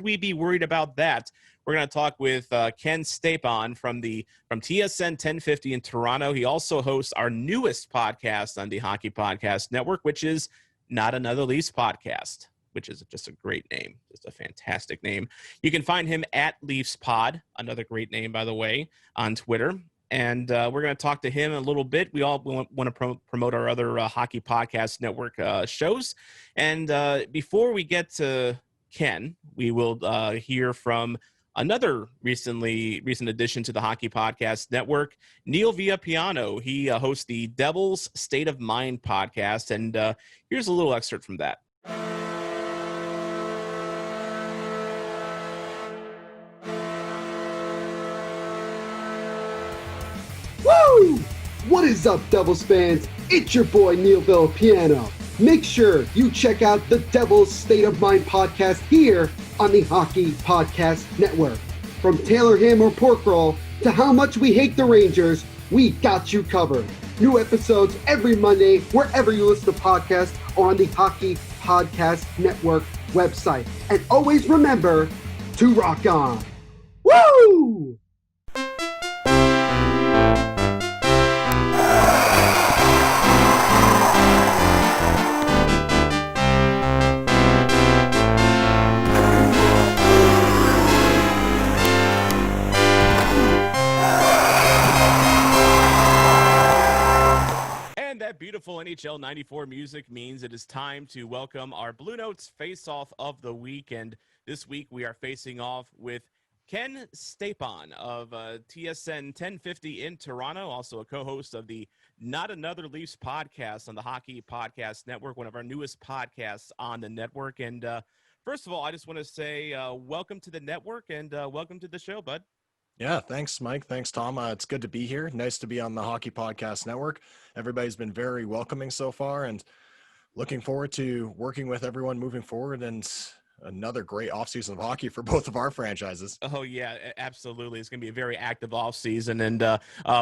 we be worried about that? We're going to talk with Ken Stapon from TSN 1050 in Toronto. He also hosts our newest podcast on the Hockey Podcast Network, which is Not Another Leafs Podcast, which is just a great name. Just a fantastic name. You can find him at Leafs Pod, another great name, by the way, on Twitter. And we're going to talk to him in a little bit. We all want to promote our other Hockey Podcast Network shows. And before we get to Ken, we will hear from another recent addition to the Hockey Podcast Network, Neil Villapiano. He hosts the Devil's State of Mind podcast. And here's a little excerpt from that. Woo! What is up, Devils fans? It's your boy, Neil Villapiano. Make sure you check out the Devil's State of Mind podcast here on the Hockey Podcast Network. From Taylor Ham or Pork Roll to how much we hate the Rangers, we got you covered. New episodes every Monday, wherever you listen to podcasts or on the Hockey Podcast Network website. And always remember to rock on. Woo! Beautiful NHL 94 music means it is time to welcome our Blue Notes face-off of the week. And this week we are facing off with Ken Stapon of TSN 1050 in Toronto, also a co-host of the Not Another Leafs podcast on the Hockey Podcast Network, one of our newest podcasts on the network. And first of all, I just want to say welcome to the network and welcome to the show, bud. Yeah, thanks, Mike. Thanks, Tom. It's good to be here. Nice to be on the Hockey Podcast Network. Everybody's been very welcoming so far, and looking forward to working with everyone moving forward, and another great offseason of hockey for both of our franchises. Oh, yeah, absolutely. It's going to be a very active offseason. And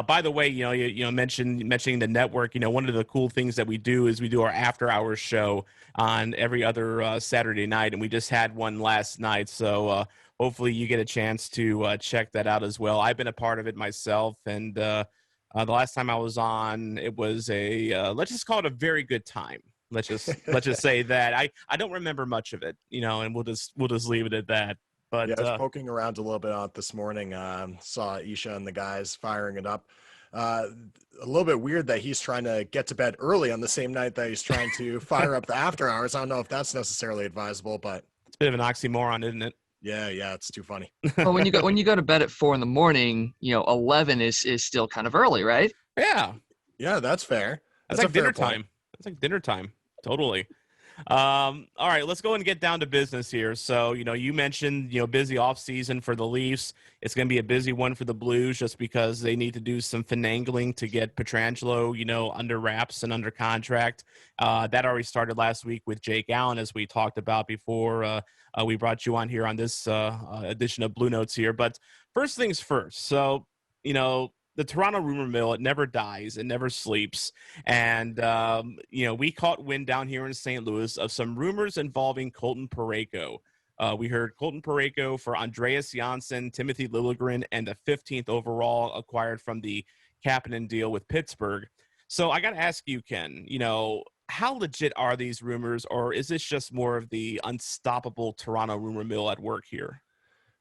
by the way, mentioning the network, one of the cool things that we do is we do our after-hours show on every other Saturday night, and we just had one last night. So hopefully you get a chance to check that out as well. I've been a part of it myself, and the last time I was on, it was let's just call it a very good time. Let's just say that I don't remember much of it, and we'll just leave it at that. But yeah, I was poking around a little bit on it this morning. Saw Isha and the guys firing it up. A little bit weird that he's trying to get to bed early on the same night that he's trying to fire up the after hours. I don't know if that's necessarily advisable, but it's a bit of an oxymoron, isn't it? Yeah, it's too funny. Well, when you go to bed at 4 a.m, 11 is still kind of early, right? Yeah, Yeah, that's fair. that's That's a like dinner fair point. time. That's like dinner time. Totally. All right, let's go and get down to business here. So, you mentioned, busy off season for the Leafs. It's going to be a busy one for the Blues just because they need to do some finagling to get Pietrangelo, under wraps and under contract. That already started last week with Jake Allen, as we talked about before we brought you on here on this edition of Bluenotes here. But first things first. So, the Toronto rumor mill, it never dies. It never sleeps. And, we caught wind down here in St. Louis of some rumors involving Colton Parayko. We heard Colton Parayko for Andreas Janssen, Timothy Liljegren, and the 15th overall acquired from the Kapanen deal with Pittsburgh. So I got to ask you, Ken, how legit are these rumors, or is this just more of the unstoppable Toronto rumor mill at work here?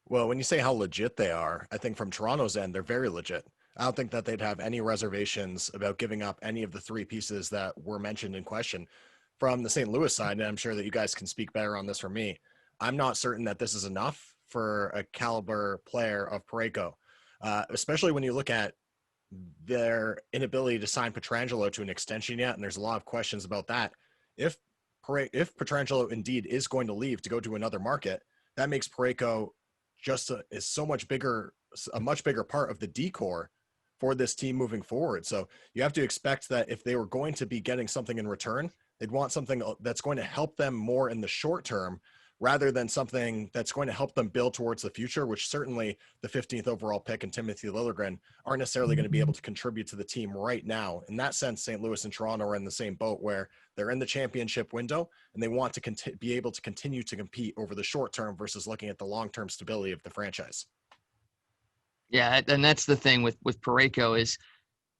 Well, when you say how legit they are, I think from Toronto's end, they're very legit. I don't think that they'd have any reservations about giving up any of the three pieces that were mentioned in question. From the St. Louis side, and I'm sure that you guys can speak better on this from me, I'm not certain that this is enough for a caliber player of Parayko, especially when you look at their inability to sign Pietrangelo to an extension yet, and there's a lot of questions about that. If Pietrangelo indeed is going to leave to go to another market, that makes Parayko is a much bigger part of the decor for this team moving forward. So you have to expect that if they were going to be getting something in return, they'd want something that's going to help them more in the short term rather than something that's going to help them build towards the future, which certainly the 15th overall pick and Timothy Liljegren aren't necessarily going to be able to contribute to the team right now. In that sense, St. Louis and Toronto are in the same boat where they're in the championship window and they want to be able to continue to compete over the short term versus looking at the long-term stability of the franchise. Yeah, and that's the thing with Parayko is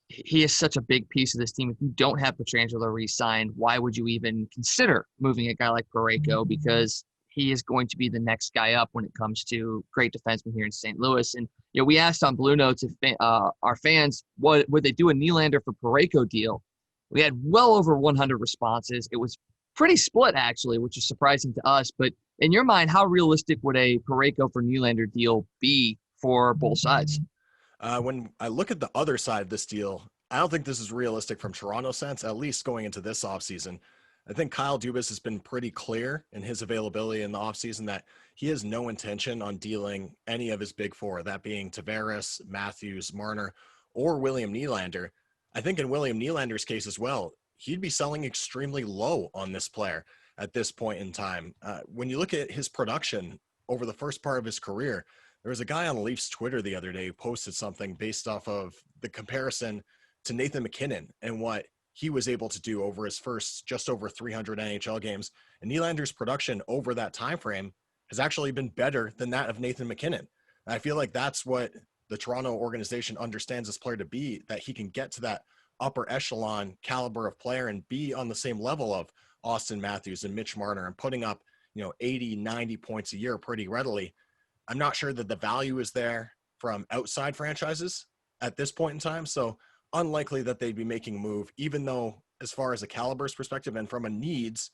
he is such a big piece of this team. If you don't have Pietrangelo re-signed, why would you even consider moving a guy like Parayko? Because he is going to be the next guy up when it comes to great defensemen here in St. Louis. And we asked on Bluenotes if our fans would they do a Nylander for Parayko deal. We had well over 100 responses. It was pretty split actually, which is surprising to us. But in your mind, how realistic would a Parayko for Nylander deal be for both sides? When I look at the other side of this deal, I don't think this is realistic from Toronto's sense, at least going into this offseason. I think Kyle Dubas has been pretty clear in his availability in the offseason that he has no intention on dealing any of his big four, that being Tavares, Matthews, Marner, or William Nylander. I think in William Nylander's case as well, he'd be selling extremely low on this player at this point in time. When you look at his production over the first part of his career, there was a guy on Leafs Twitter the other day who posted something based off of the comparison to Nathan MacKinnon and what he was able to do over his first just over 300 NHL games. And Nylander's production over that time frame has actually been better than that of Nathan MacKinnon. And I feel like that's what the Toronto organization understands this player to be, that he can get to that upper echelon caliber of player and be on the same level of Austin Matthews and Mitch Marner and putting up, 80, 90 points a year pretty readily. I'm not sure that the value is there from outside franchises at this point in time. So unlikely that they'd be making a move, even though as far as a caliber's perspective and from a needs,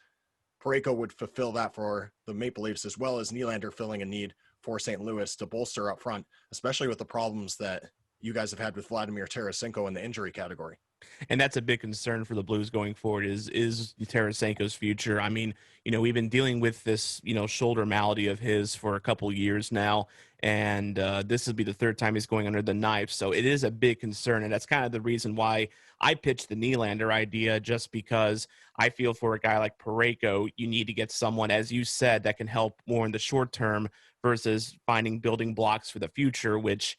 Parayko would fulfill that for the Maple Leafs, as well as Nylander filling a need for St. Louis to bolster up front, especially with the problems that you guys have had with Vladimir Tarasenko in the injury category. And that's a big concern for the Blues going forward is Tarasenko's future. I mean, we've been dealing with this, shoulder malady of his for a couple years now, and this will be the third time he's going under the knife. So it is a big concern, and that's kind of the reason why I pitched the Nylander idea, just because I feel for a guy like Parayko, you need to get someone, as you said, that can help more in the short term versus finding building blocks for the future, which,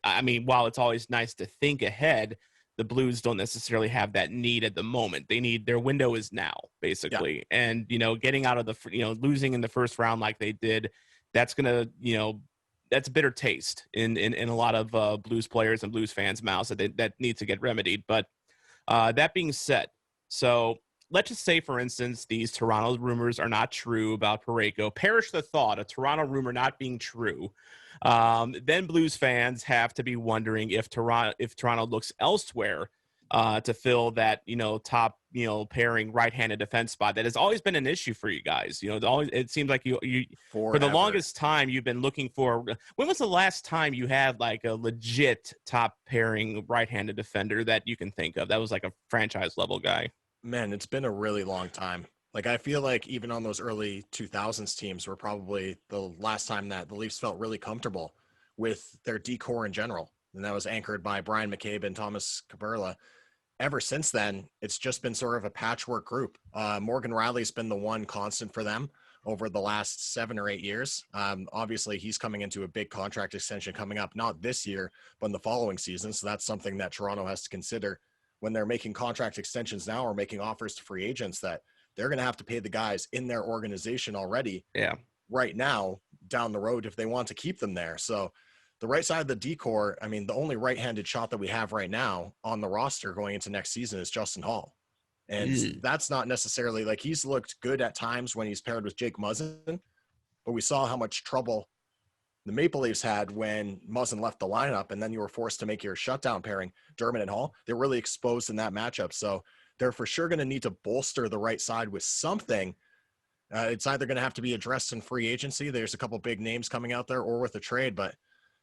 I mean, while it's always nice to think ahead, the Blues don't necessarily have that need at the moment. Their window is now, basically. Yeah. And, getting out of losing in the first round like they did, that's going to, that's a bitter taste in a lot of Blues players and Blues fans' mouths that needs to get remedied. But that being said, so let's just say, for instance, these Toronto rumors are not true about Parayko. Perish the thought, a Toronto rumor not being true. Then Blues fans have to be wondering if Toronto looks elsewhere to fill that, top, pairing right-handed defense spot. That has always been an issue for you guys. It seems like you for the longest time you've been looking for. When was the last time you had like a legit top pairing right-handed defender that you can think of? That was like a franchise level guy. Man, it's been a really long time. Like, I feel like even on those early 2000s teams were probably the last time that the Leafs felt really comfortable with their D-core in general. And that was anchored by Brian McCabe and Thomas Kaberla. Ever since then, it's just been sort of a patchwork group. Morgan Riley's been the one constant for them over the last 7 or 8 years. Obviously, he's coming into a big contract extension coming up, not this year, but in the following season. So that's something that Toronto has to consider when they're making contract extensions now or making offers to free agents, that they're going to have to pay the guys in their organization already right now down the road if they want to keep them there. So the right side of the D-core, I mean, the only right-handed shot that we have right now on the roster going into next season is Justin Hall. And that's not necessarily like, he's looked good at times when he's paired with Jake Muzzin, but we saw how much trouble the Maple Leafs had when Muzzin left the lineup, and then you were forced to make your shutdown pairing, Dermott and Hall. They're really exposed in that matchup. So they're for sure going to need to bolster the right side with something. It's either going to have to be addressed in free agency. There's a couple big names coming out there, or with a trade, but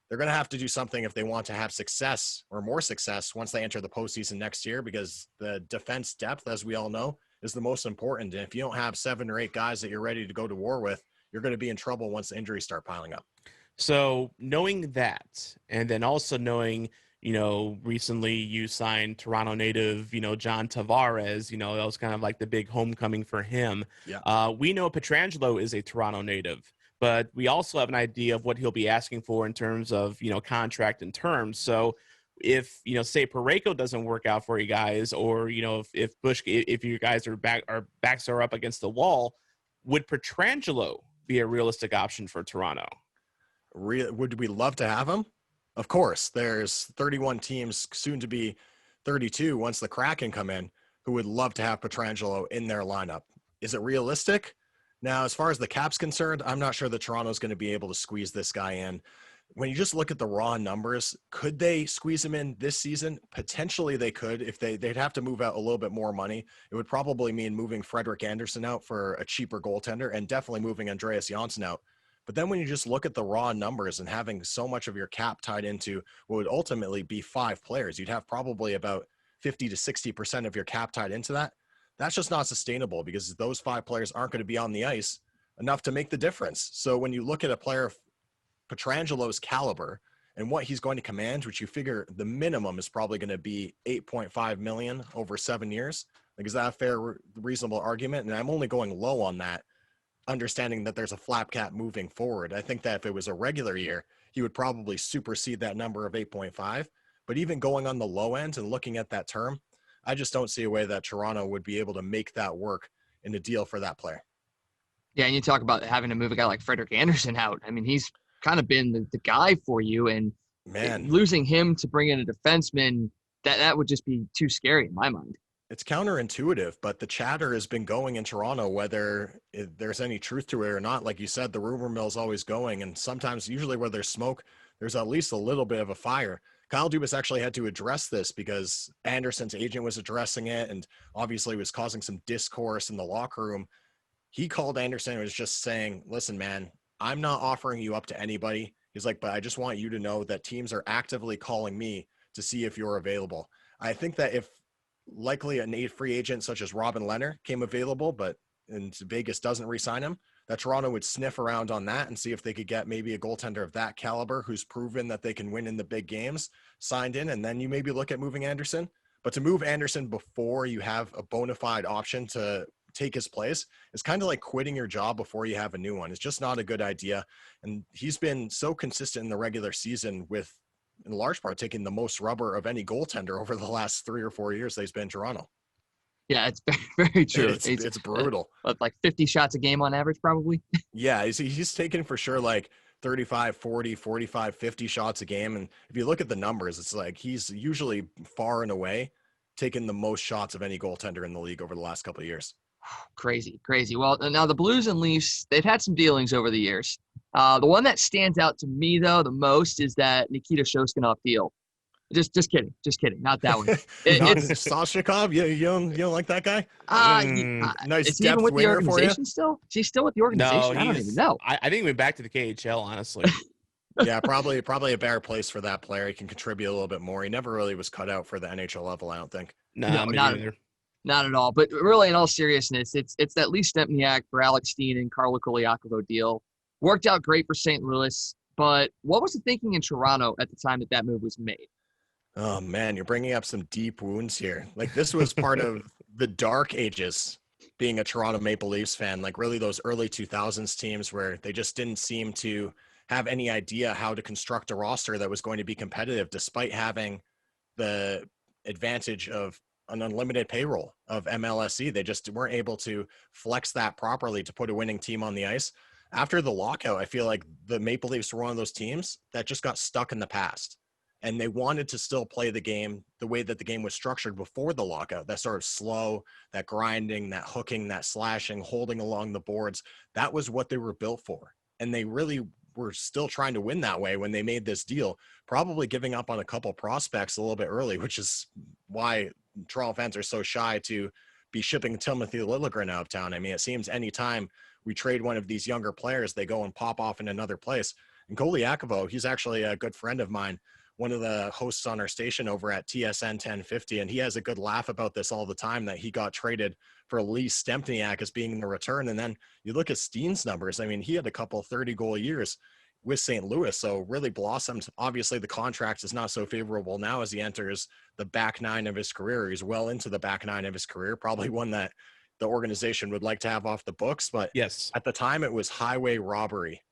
they're going to have to do something if they want to have success or more success once they enter the postseason next year, because the defense depth, as we all know, is the most important. And if you don't have 7 or 8 guys that you're ready to go to war with, you're going to be in trouble once the injuries start piling up. So knowing that, and then also knowing, recently you signed Toronto native, John Tavares, that was kind of like the big homecoming for him. Yeah. We know Pietrangelo is a Toronto native, but we also have an idea of what he'll be asking for in terms of, contract and terms. So if, say Parayko doesn't work out for you guys, or, if Bush, if you guys backs are up against the wall, would Pietrangelo be a realistic option for Toronto? Would we love to have him? Of course. There's 31 teams, soon to be 32 once the Kraken come in, who would love to have Pietrangelo in their lineup. Is it realistic? Now, as far as the cap's concerned, I'm not sure that Toronto's going to be able to squeeze this guy in. When you just look at the raw numbers, could they squeeze him in this season? Potentially they could. If they'd have to move out a little bit more money. It would probably mean moving Frederik Andersen out for a cheaper goaltender, and definitely moving Andreas Janssen out. But then when you just look at the raw numbers and having so much of your cap tied into what would ultimately be 5 players, you'd have probably about 50 to 60% of your cap tied into that. That's just not sustainable, because those 5 players aren't going to be on the ice enough to make the difference. So when you look at a player of Pietrangelo's caliber and what he's going to command, which you figure the minimum is probably going to be $8.5 million over 7 years, like, is that a fair, reasonable argument? And I'm only going low on that, understanding that there's a flap cap moving forward. I think that if it was a regular year, he would probably supersede that number of 8.5. But even going on the low end and looking at that term, I just don't see a way that Toronto would be able to make that work in a deal for that player. Yeah, and you talk about having to move a guy like Frederik Andersen out. I mean, he's kind of been the guy for you, and losing him to bring in a defenseman, that would just be too scary in my mind. It's counterintuitive, but the chatter has been going in Toronto, whether there's any truth to it or not. Like you said, the rumor mill's always going, and sometimes, usually where there's smoke, there's at least a little bit of a fire. Kyle Dubas actually had to address this because Anderson's agent was addressing it, and obviously was causing some discourse in the locker room. He called Anderson and was just saying, listen, man, I'm not offering you up to anybody. He's like, but I just want you to know that teams are actively calling me to see if you're available. I think that if likely a free agent such as Robin Lehner came available, and Vegas doesn't re-sign him, that Toronto would sniff around on that and see if they could get maybe a goaltender of that caliber who's proven that they can win in the big games signed in, and then you maybe look at moving Anderson. But to move Anderson before you have a bona fide option to take his place is kind of like quitting your job before you have a new one. It's just not a good idea. And he's been so consistent in the regular season, with, in large part, taking the most rubber of any goaltender over the last 3 or 4 years that he's been in Toronto. Yeah, it's very, very true. It's brutal. Like 50 shots a game on average, probably. Yeah, he's taken for sure like 35, 40, 45, 50 shots a game. And if you look at the numbers, it's like he's usually far and away taken the most shots of any goaltender in the league over the last couple of years. Crazy. Well, now the Blues and Leafs, they've had some dealings over the years. The one that stands out to me, though, the most is that Nikita Shostakovich deal. Just kidding. Just kidding. Not that one. Not It's Soshnikov. You don't like that guy? Nice is he even depth with the winger for you. organization still? Is he still with the No, organization? I don't even know. I think he went back to the KHL, honestly. Yeah, probably a better place for that player. He can contribute a little bit more. He never really was cut out for the NHL level, I don't think. No, me neither. Not at all. But really, in all seriousness, it's that Lee Stempniak for Alex Steen and Carlo Koliakovo deal. Worked out great for St. Louis. But what was the thinking in Toronto at the time that move was made? Oh, man, you're bringing up some deep wounds here. Like, this was part of the dark ages being a Toronto Maple Leafs fan, like really those early 2000s teams where they just didn't seem to have any idea how to construct a roster that was going to be competitive, despite having the advantage of an unlimited payroll of MLSE. They just weren't able to flex that properly to put a winning team on the ice. After the lockout, I feel like the Maple Leafs were one of those teams that just got stuck in the past. And they wanted to still play the game the way that the game was structured before the lockout, that sort of slow, that grinding, that hooking, that slashing, holding along the boards. That was what they were built for. And they really were still trying to win that way when they made this deal, probably giving up on a couple prospects a little bit early, which is why Toronto fans are so shy to be shipping Timothy Liljegren out of town. I mean, it seems anytime we trade one of these younger players, they go and pop off in another place. And Koliakovo, he's actually a good friend of mine, one of the hosts on our station over at TSN 1050, and he has a good laugh about this all the time, that he got traded for Lee Stempniak as being the return. And then you look at Steen's numbers. I mean, he had a couple 30-goal years with St. Louis, so really blossomed. Obviously, the contract is not so favorable now as he enters the back nine of his career. He's well into the back nine of his career, probably one that the organization would like to have off the books. But yes, at the time, it was highway robbery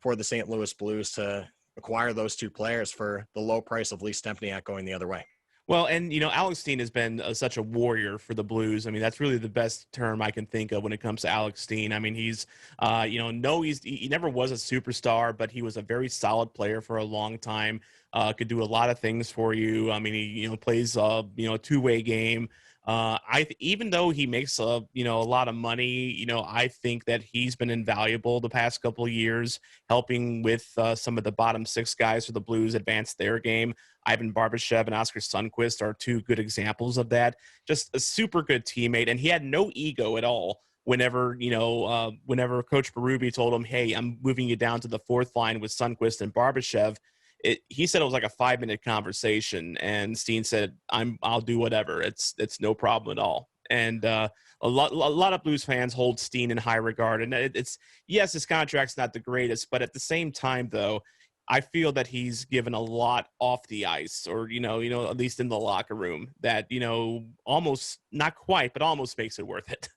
for the St. Louis Blues to acquire those two players for the low price of Lee Stempniak going the other way. Well, and, Alex Steen has been such a warrior for the Blues. I mean, that's really the best term I can think of when it comes to Alex Steen. I mean, he's, he never was a superstar, but he was a very solid player for a long time, could do a lot of things for you. I mean, he, plays, a two-way game. Even though he makes a lot of money, I think that he's been invaluable the past couple of years, helping with some of the bottom six guys for the Blues advance their game. Ivan Barbashev and Oscar Sundqvist are two good examples of that. Just a super good teammate, and he had no ego at all. Whenever Coach Berube told him, "Hey, I'm moving you down to the fourth line with Sundqvist and Barbashev," he said it was like a 5-minute conversation, and Steen said, "I'll do whatever. It's no problem at all." And a lot of Blues fans hold Steen in high regard, and it's yes, his contract's not the greatest, but at the same time, though, I feel that he's given a lot off the ice, or at least in the locker room, that almost not quite, but almost makes it worth it.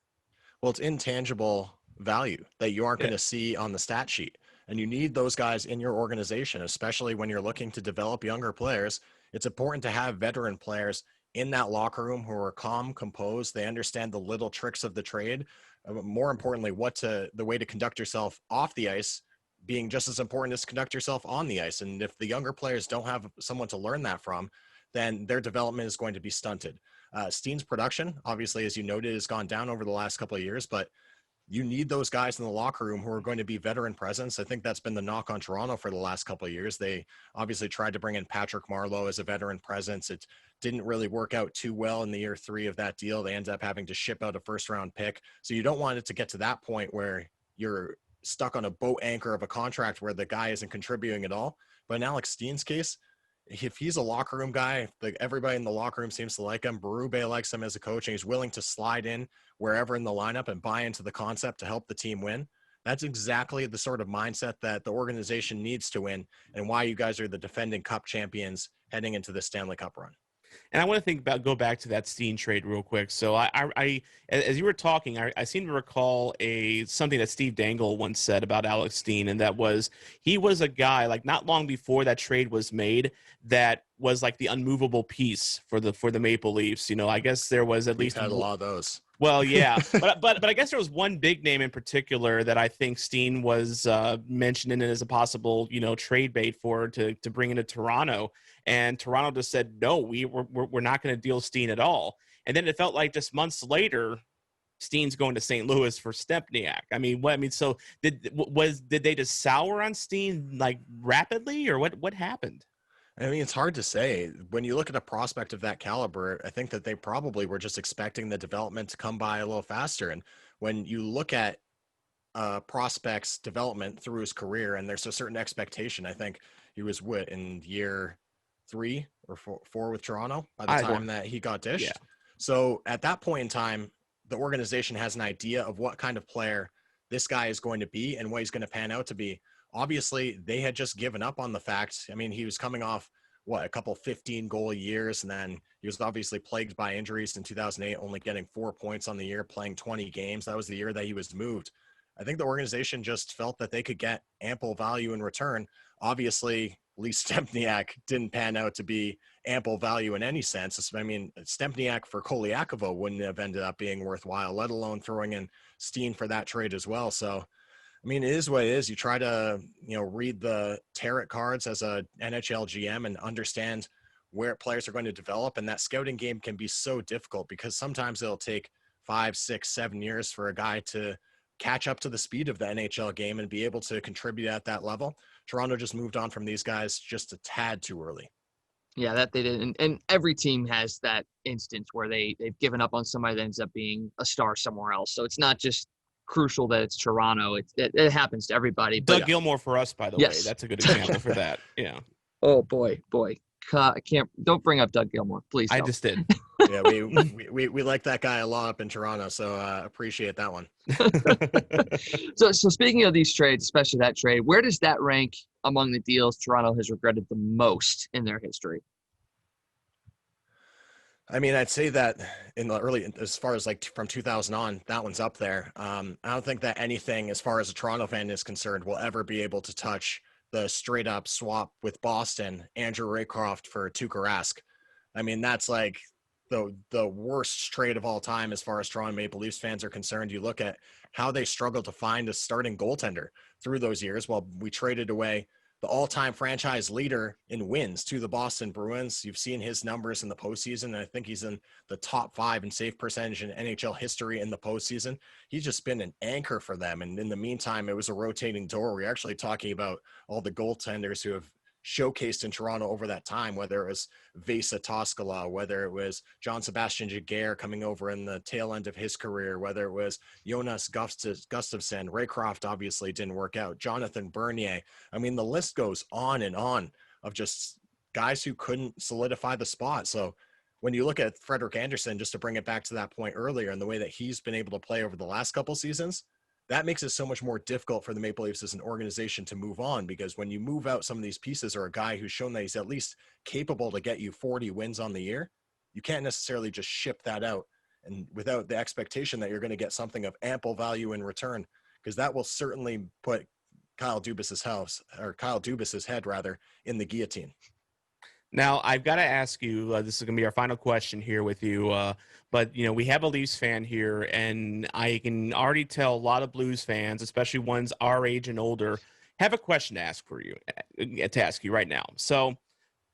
Well, it's intangible value that you aren't going to see on the stat sheet. And you need those guys in your organization, especially when you're looking to develop younger players. It's important to have veteran players in that locker room who are calm, composed. They understand the little tricks of the trade. More importantly, the way to conduct yourself off the ice being just as important as conduct yourself on the ice. And if the younger players don't have someone to learn that from, then their development is going to be stunted. Steen's production, obviously, as you noted, has gone down over the last couple of years, but you need those guys in the locker room who are going to be veteran presence. I think that's been the knock on Toronto for the last couple of years. They obviously tried to bring in Patrick Marleau as a veteran presence. It didn't really work out too well in the year 3 of that deal. They ended up having to ship out a first-round pick. So you don't want it to get to that point where you're stuck on a boat anchor of a contract where the guy isn't contributing at all. But in Alex Steen's case, if he's a locker room guy, everybody in the locker room seems to like him. Berube likes him as a coach, and he's willing to slide in wherever in the lineup and buy into the concept to help the team win. That's exactly the sort of mindset that the organization needs to win, and why you guys are the defending Cup champions heading into the Stanley Cup run. And I want to go back to that Steen trade real quick. So I as you were talking, I seem to recall something that Steve Dangle once said about Alex Steen, and that was he was a guy, like, not long before that trade was made, that was like the unmovable piece for the Maple Leafs. I guess there was at least had a lot of those. Well, yeah, but I guess there was one big name in particular that I think Steen was mentioning as a possible trade bait to bring into Toronto, and Toronto just said no, we're not going to deal Steen at all. And then it felt like just months later, Steen's going to St. Louis for Stempniak. So did they just sour on Steen like rapidly, or what happened? I mean, it's hard to say. When you look at a prospect of that caliber, I think that they probably were just expecting the development to come by a little faster. And when you look at prospect's development through his career, and there's a certain expectation, I think he was in year 3 or 4 with Toronto by the time that he got dished. Yeah. So at that point in time, the organization has an idea of what kind of player this guy is going to be and what he's going to pan out to be. Obviously, they had just given up on the fact. I mean, he was coming off a couple 15-goal years, and then he was obviously plagued by injuries in 2008, only getting 4 points on the year, playing 20 games. That was the year that he was moved. I think the organization just felt that they could get ample value in return. Obviously, Lee Stempniak didn't pan out to be ample value in any sense. I mean, Stempniak for Koliakovo wouldn't have ended up being worthwhile, let alone throwing in Steen for that trade as well. So, I mean, it is what it is. You try to, read the tarot cards as a NHL GM and understand where players are going to develop. And that scouting game can be so difficult because sometimes it'll take 5, 6, 7 years for a guy to catch up to the speed of the NHL game and be able to contribute at that level. Toronto just moved on from these guys just a tad too early. Yeah, that they did. And every team has that instance where they've given up on somebody that ends up being a star somewhere else. So it's not just crucial that it's Toronto. It happens to everybody. Doug Gilmour for us, by the way. That's a good example for that. Yeah. Oh, boy. I can't. Don't bring up Doug Gilmour, please. I just did. Yeah, we like that guy a lot up in Toronto, so appreciate that one. So speaking of these trades, especially that trade, where does that rank among the deals Toronto has regretted the most in their history? I mean, I'd say that in the early, as far as like from 2000 on, that one's up there. I don't think that anything, as far as a Toronto fan is concerned, will ever be able to touch the straight up swap with Boston, Andrew Raycroft for Tuukka Rask. I mean, that's like the worst trade of all time as far as Toronto Maple Leafs fans are concerned. You look at how they struggled to find a starting goaltender through those years while we traded away the all-time franchise leader in wins to the Boston Bruins. You've seen his numbers in the postseason, and I think he's in the top 5 in save percentage in NHL history in the postseason. He's just been an anchor for them, and in the meantime, it was a rotating door. We're actually talking about all the goaltenders who have showcased in Toronto over that time, whether it was Vesa Toskala, whether it was John Sebastian Jaguar coming over in the tail end of his career, whether it was Jonas Gustafsson, Raycroft obviously didn't work out, Jonathan Bernier. I mean, the list goes on and on of just guys who couldn't solidify the spot. So when you look at Frederik Andersen, just to bring it back to that point earlier, and the way that he's been able to play over the last couple seasons, that makes it so much more difficult for the Maple Leafs as an organization to move on, because when you move out some of these pieces or a guy who's shown that he's at least capable to get you 40 wins on the year, you can't necessarily just ship that out and without the expectation that you're going to get something of ample value in return, because that will certainly put Kyle Dubas's head in the guillotine. Now, I've got to ask you, this is going to be our final question here with you, but, we have a Leafs fan here, and I can already tell a lot of Blues fans, especially ones our age and older, have a question to ask you right now. So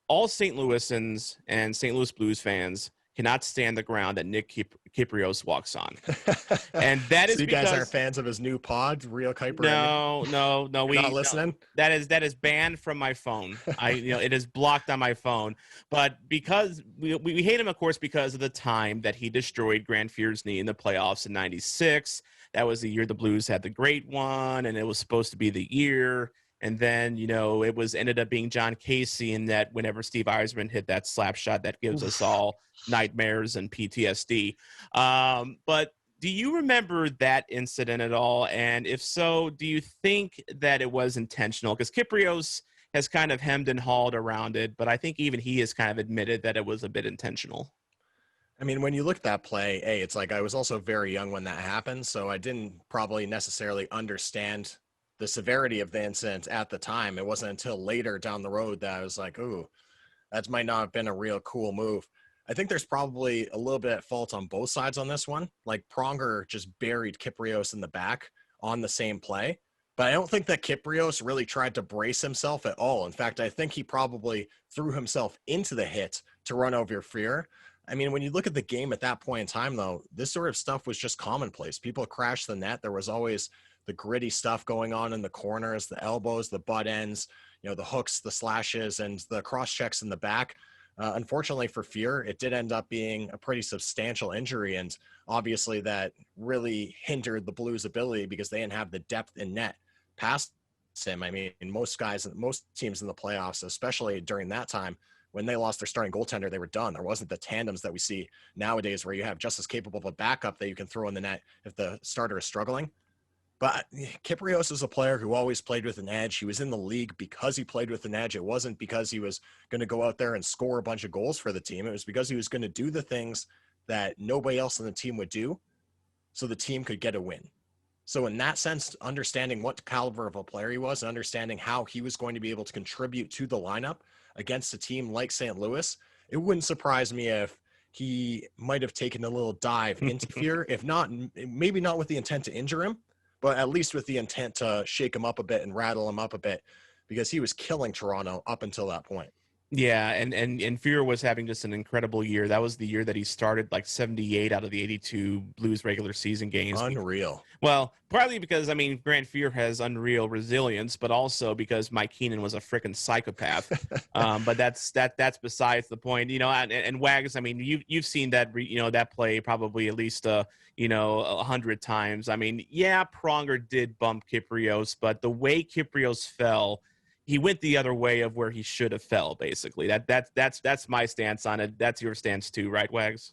all St. Louisans and St. Louis Blues fans cannot stand the ground that Nick Kypreos walks on. And that is so you because guys aren't fans of his new pod, Real Kuiper? No. You're not listening? No, that is banned from my phone. It is blocked on my phone. But because we hate him, of course, because of the time that he destroyed Grant Fuhr's knee in the playoffs in '96. That was the year the Blues had the great one, and it was supposed to be the year. And then, it ended up being John Casey, and that whenever Steve Yzerman hit that slap shot, that gives us all nightmares and PTSD. But do you remember that incident at all? And if so, do you think that it was intentional? Because Kypreos has kind of hemmed and hawed around it, but I think even he has kind of admitted that it was a bit intentional. I mean, when you look at that play, it's like I was also very young when that happened, so I didn't probably necessarily understand the severity of the incident at the time. It wasn't until later down the road that I was like, ooh, that might not have been a real cool move. I think there's probably a little bit at fault on both sides on this one. Like Pronger just buried Kypreos in the back on the same play, but I don't think that Kypreos really tried to brace himself at all. In fact, I think he probably threw himself into the hit to run over Freer. I mean, when you look at the game at that point in time, though, this sort of stuff was just commonplace. People crashed the net. There was always the gritty stuff going on in the corners, the elbows, the butt ends, the hooks, the slashes, and the cross checks in the back. Unfortunately for Fear, it did end up being a pretty substantial injury, and obviously that really hindered the Blues' ability because they didn't have the depth in net past him. I mean, most teams in the playoffs, especially during that time, when they lost their starting goaltender, they were done. There wasn't the tandems that we see nowadays where you have just as capable of a backup that you can throw in the net if the starter is struggling. But Kyprios is a player who always played with an edge. He was in the league because he played with an edge. It wasn't because he was going to go out there and score a bunch of goals for the team. It was because he was going to do the things that nobody else on the team would do so the team could get a win. So in that sense, understanding what caliber of a player he was, and understanding how he was going to be able to contribute to the lineup against a team like St. Louis, it wouldn't surprise me if he might have taken a little dive into Fear, if not, maybe not with the intent to injure him, but at least with the intent to shake him up a bit and rattle him up a bit, because he was killing Toronto up until that point. Yeah, and Fear was having just an incredible year. That was the year that he started like 78 out of the 82 Blues regular season games. Unreal. Well, partly because, I mean, Grant Fear has unreal resilience, but also because Mike Keenan was a freaking psychopath. But that's besides the point. And Wags, I mean, you've seen that that play probably at least 100 times. I mean, yeah, Pronger did bump Kyprios, but the way Kyprios fell, he went the other way of where he should have fell, basically. That's my stance on it. That's your stance too, right, Wags?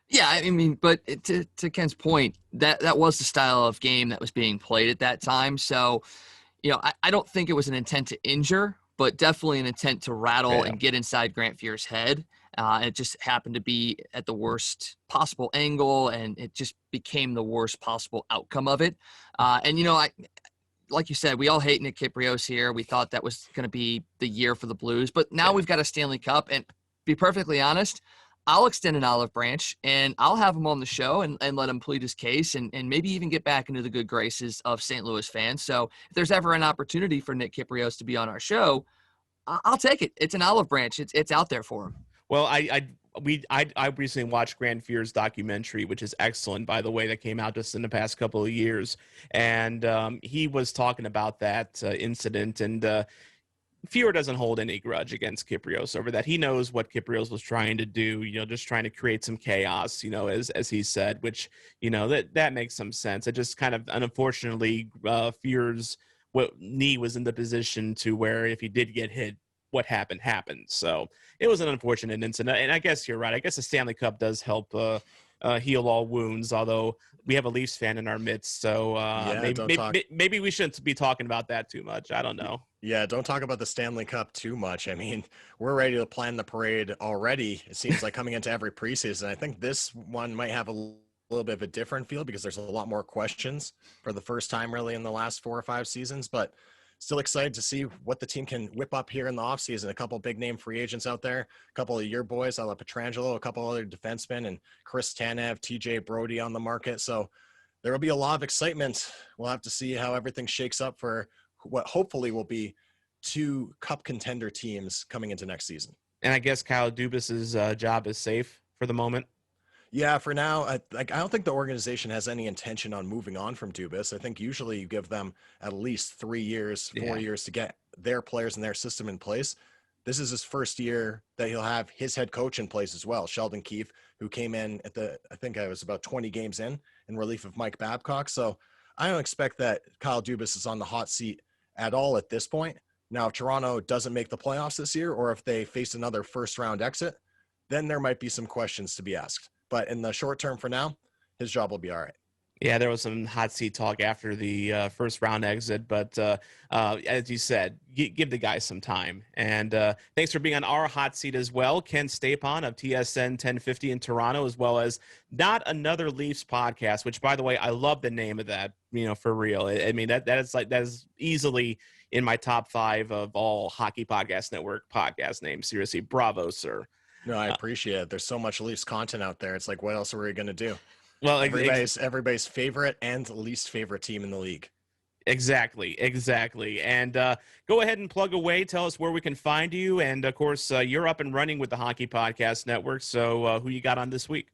Yeah, I mean, but to Ken's point, that was the style of game that was being played at that time. So, I don't think it was an intent to injure, but definitely an intent to rattle and get inside Grant Fear's head. It just happened to be at the worst possible angle, and it just became the worst possible outcome of it. Like you said, we all hate Nick Kyprios here. We thought that was going to be the year for the Blues, but now we've got a Stanley Cup, and be perfectly honest, I'll extend an olive branch and I'll have him on the show and let him plead his case and maybe even get back into the good graces of St. Louis fans. So if there's ever an opportunity for Nick Kyprios to be on our show, I'll take it. It's an olive branch. It's out there for him. Well, I recently watched Grant Fear's documentary, which is excellent, by the way, that came out just in the past couple of years. And he was talking about that incident, and Fear doesn't hold any grudge against Kyprios over that. He knows what Kyprios was trying to do, just trying to create some chaos, as he said, which, that makes some sense. It just kind of, unfortunately, Fear's knee was in the position to where if he did get hit, what happened. So it was an unfortunate incident. And I guess you're right. I guess the Stanley Cup does help heal all wounds, although we have a Leafs fan in our midst. So maybe we shouldn't be talking about that too much. I don't know. Yeah, don't talk about the Stanley Cup too much. I mean, we're ready to plan the parade already. It seems like coming into every preseason. I think this one might have a little bit of a different feel because there's a lot more questions for the first time really in the last 4 or 5 seasons, but still excited to see what the team can whip up here in the offseason. A couple of big name free agents out there, a couple of your boys, Aloha Pietrangelo, a couple other defensemen, and Chris Tanev, TJ Brody on the market. So there will be a lot of excitement. We'll have to see how everything shakes up for what hopefully will be 2 cup contender teams coming into next season. And I guess Kyle Dubas's job is safe for the moment. Yeah, for now, I don't think the organization has any intention on moving on from Dubas. I think usually you give them at least 3 years, 4 years to get their players and their system in place. This is his first year that he'll have his head coach in place as well, Sheldon Keefe, who came in I think I was about 20 games in relief of Mike Babcock. So I don't expect that Kyle Dubas is on the hot seat at all at this point. Now, if Toronto doesn't make the playoffs this year, or if they face another first-round exit, then there might be some questions to be asked. But in the short term for now, his job will be all right. Yeah, there was some hot seat talk after the first round exit, but as you said, give the guy some time. And thanks for being on our hot seat as well, Ken Stapon of TSN 1050 in Toronto, as well as Not Another Leafs Podcast, which, by the way, I love the name of that, for real. I mean, that is easily in my top 5 of all Hockey Podcast Network podcast names. Seriously, bravo, sir. No, I appreciate it. There's so much Leafs content out there. It's like, what else are we going to do? Well, everybody's favorite and least favorite team in the league. Exactly. And go ahead and plug away. Tell us where we can find you. And, of course, you're up and running with the Hockey Podcast Network. So who you got on this week?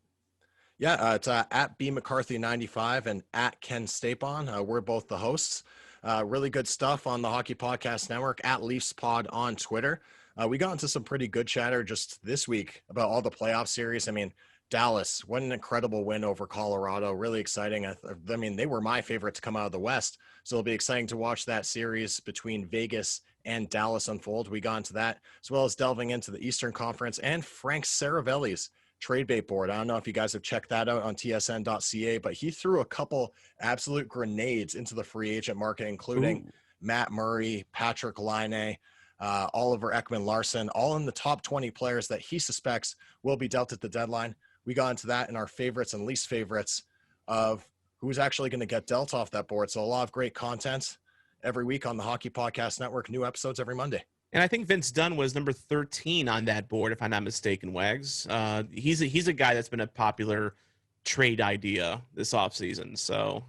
Yeah, it's at B McCarthy 95 and at Ken Stapon. We're both the hosts. Really good stuff on the Hockey Podcast Network, at Leafs Pod on Twitter. We got into some pretty good chatter just this week about all the playoff series. I mean, Dallas, what an incredible win over Colorado. Really exciting. I mean, they were my favorite to come out of the West. So it'll be exciting to watch that series between Vegas and Dallas unfold. We got into that, as well as delving into the Eastern Conference and Frank Saravelli's trade bait board. I don't know if you guys have checked that out on tsn.ca, but he threw a couple absolute grenades into the free agent market, including Matt Murray, Patrick Laine, Oliver Ekman-Larsson, all in the top 20 players that he suspects will be dealt at the deadline. We got into that in our favorites and least favorites of who's actually going to get dealt off that board. So a lot of great content every week on the Hockey Podcast Network, new episodes every Monday. And I think Vince Dunn was number 13 on that board, if I'm not mistaken, Wags. He's a guy that's been a popular trade idea this offseason. So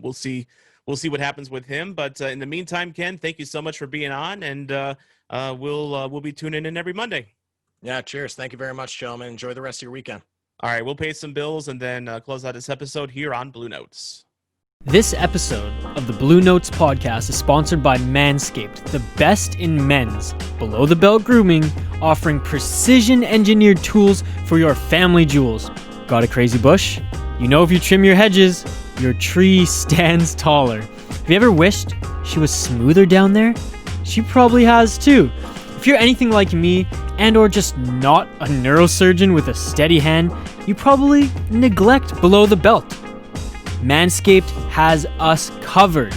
we'll see what happens with him. But in the meantime, Ken, thank you so much for being on, and we'll be tuning in every Monday. Yeah, cheers. Thank you very much, gentlemen. Enjoy the rest of your weekend. All right, we'll pay some bills and then close out this episode here on Bluenotes. This episode of the Bluenotes podcast is sponsored by Manscaped, the best in men's below-the-belt grooming, offering precision-engineered tools for your family jewels. Got a crazy bush? You know if you trim your hedges, your tree stands taller. Have you ever wished she was smoother down there? She probably has too. If you're anything like me, and or just not a neurosurgeon with a steady hand, you probably neglect below the belt. Manscaped has us covered.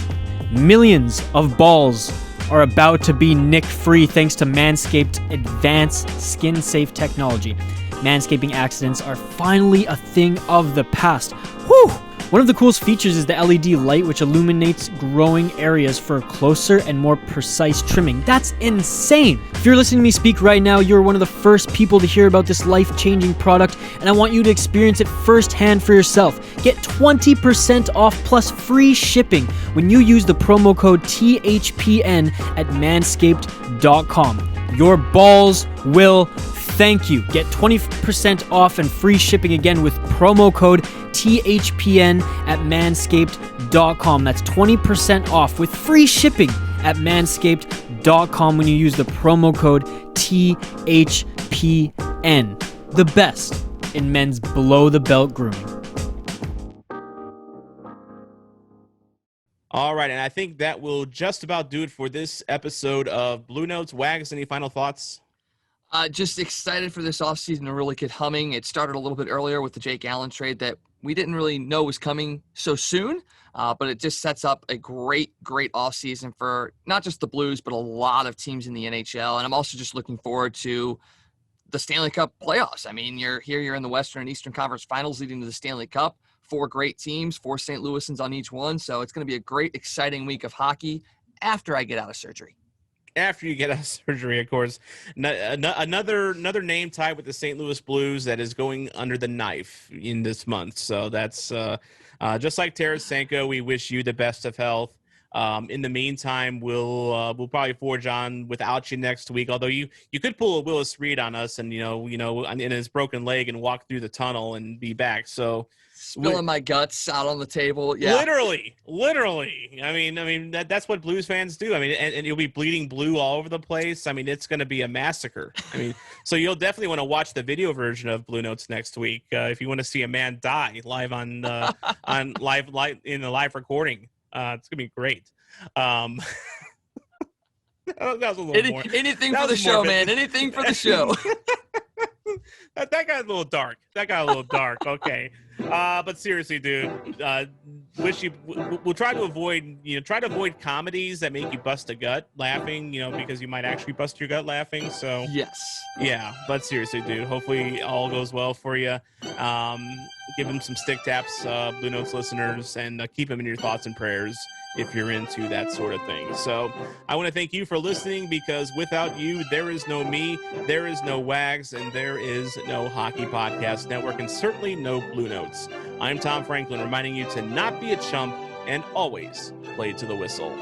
Millions of balls are about to be nick-free thanks to Manscaped's advanced skin-safe technology. Manscaping accidents are finally a thing of the past. Whew! One of the coolest features is the LED light, which illuminates growing areas for closer and more precise trimming. That's insane! If you're listening to me speak right now, you're one of the first people to hear about this life-changing product, and I want you to experience it firsthand for yourself. Get 20% off plus free shipping when you use the promo code THPN at manscaped.com. Your balls will thank you. Get 20% off and free shipping again with promo code THPN at manscaped.com. That's 20% off with free shipping at manscaped.com when you use the promo code THPN. The best in men's below-the-belt grooming. All right, and I think that will just about do it for this episode of Bluenotes. Wags, any final thoughts? Just excited for this offseason to really get humming. It started a little bit earlier with the Jake Allen trade that we didn't really know was coming so soon, but it just sets up a great offseason for not just the Blues, but a lot of teams in the NHL. And I'm also just looking forward to the Stanley Cup playoffs. I mean, you're in the Western and Eastern Conference Finals leading to the Stanley Cup. 4 great teams, 4 St. Louisans on each one. So it's going to be a great, exciting week of hockey after I get out of surgery. After you get out of surgery, of course. Another name tied with the St. Louis Blues that is going under the knife in this month. So that's just like Tarasenko. We wish you the best of health. In the meantime, we'll probably forge on without you next week. Although you could pull a Willis Reed on us and in his broken leg and walk through the tunnel and be back. So. Spilling my guts out on the table. Yeah. Literally. I mean that's what Blues fans do. I mean, and you'll be bleeding blue all over the place. I mean, it's going to be a massacre. I mean, so you'll definitely want to watch the video version of Bluenotes next week if you want to see a man die live on live in the live recording. It's gonna be great. That was a little more. Anything for the show, man. Anything for the show. That got a little dark. Okay. But seriously, dude, we'll try to avoid comedies that make you bust a gut laughing, because you might actually bust your gut laughing. So yes. Yeah. But seriously, dude, hopefully all goes well for you. Give him some stick taps, Bluenotes listeners, and keep him in your thoughts and prayers if you're into that sort of thing. So I want to thank you for listening, because without you, there is no me, there is no Wags, and there is no Hockey Podcast Network, and certainly no Bluenotes. I'm Tom Franklin, reminding you to not be a chump and always play to the whistle.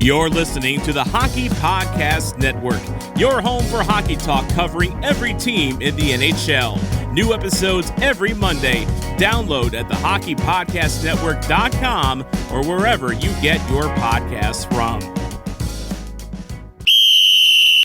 You're listening to the Hockey Podcast Network, your home for hockey talk covering every team in the NHL. New episodes every Monday. Download at thehockeypodcastnetwork.com or wherever you get your podcasts from.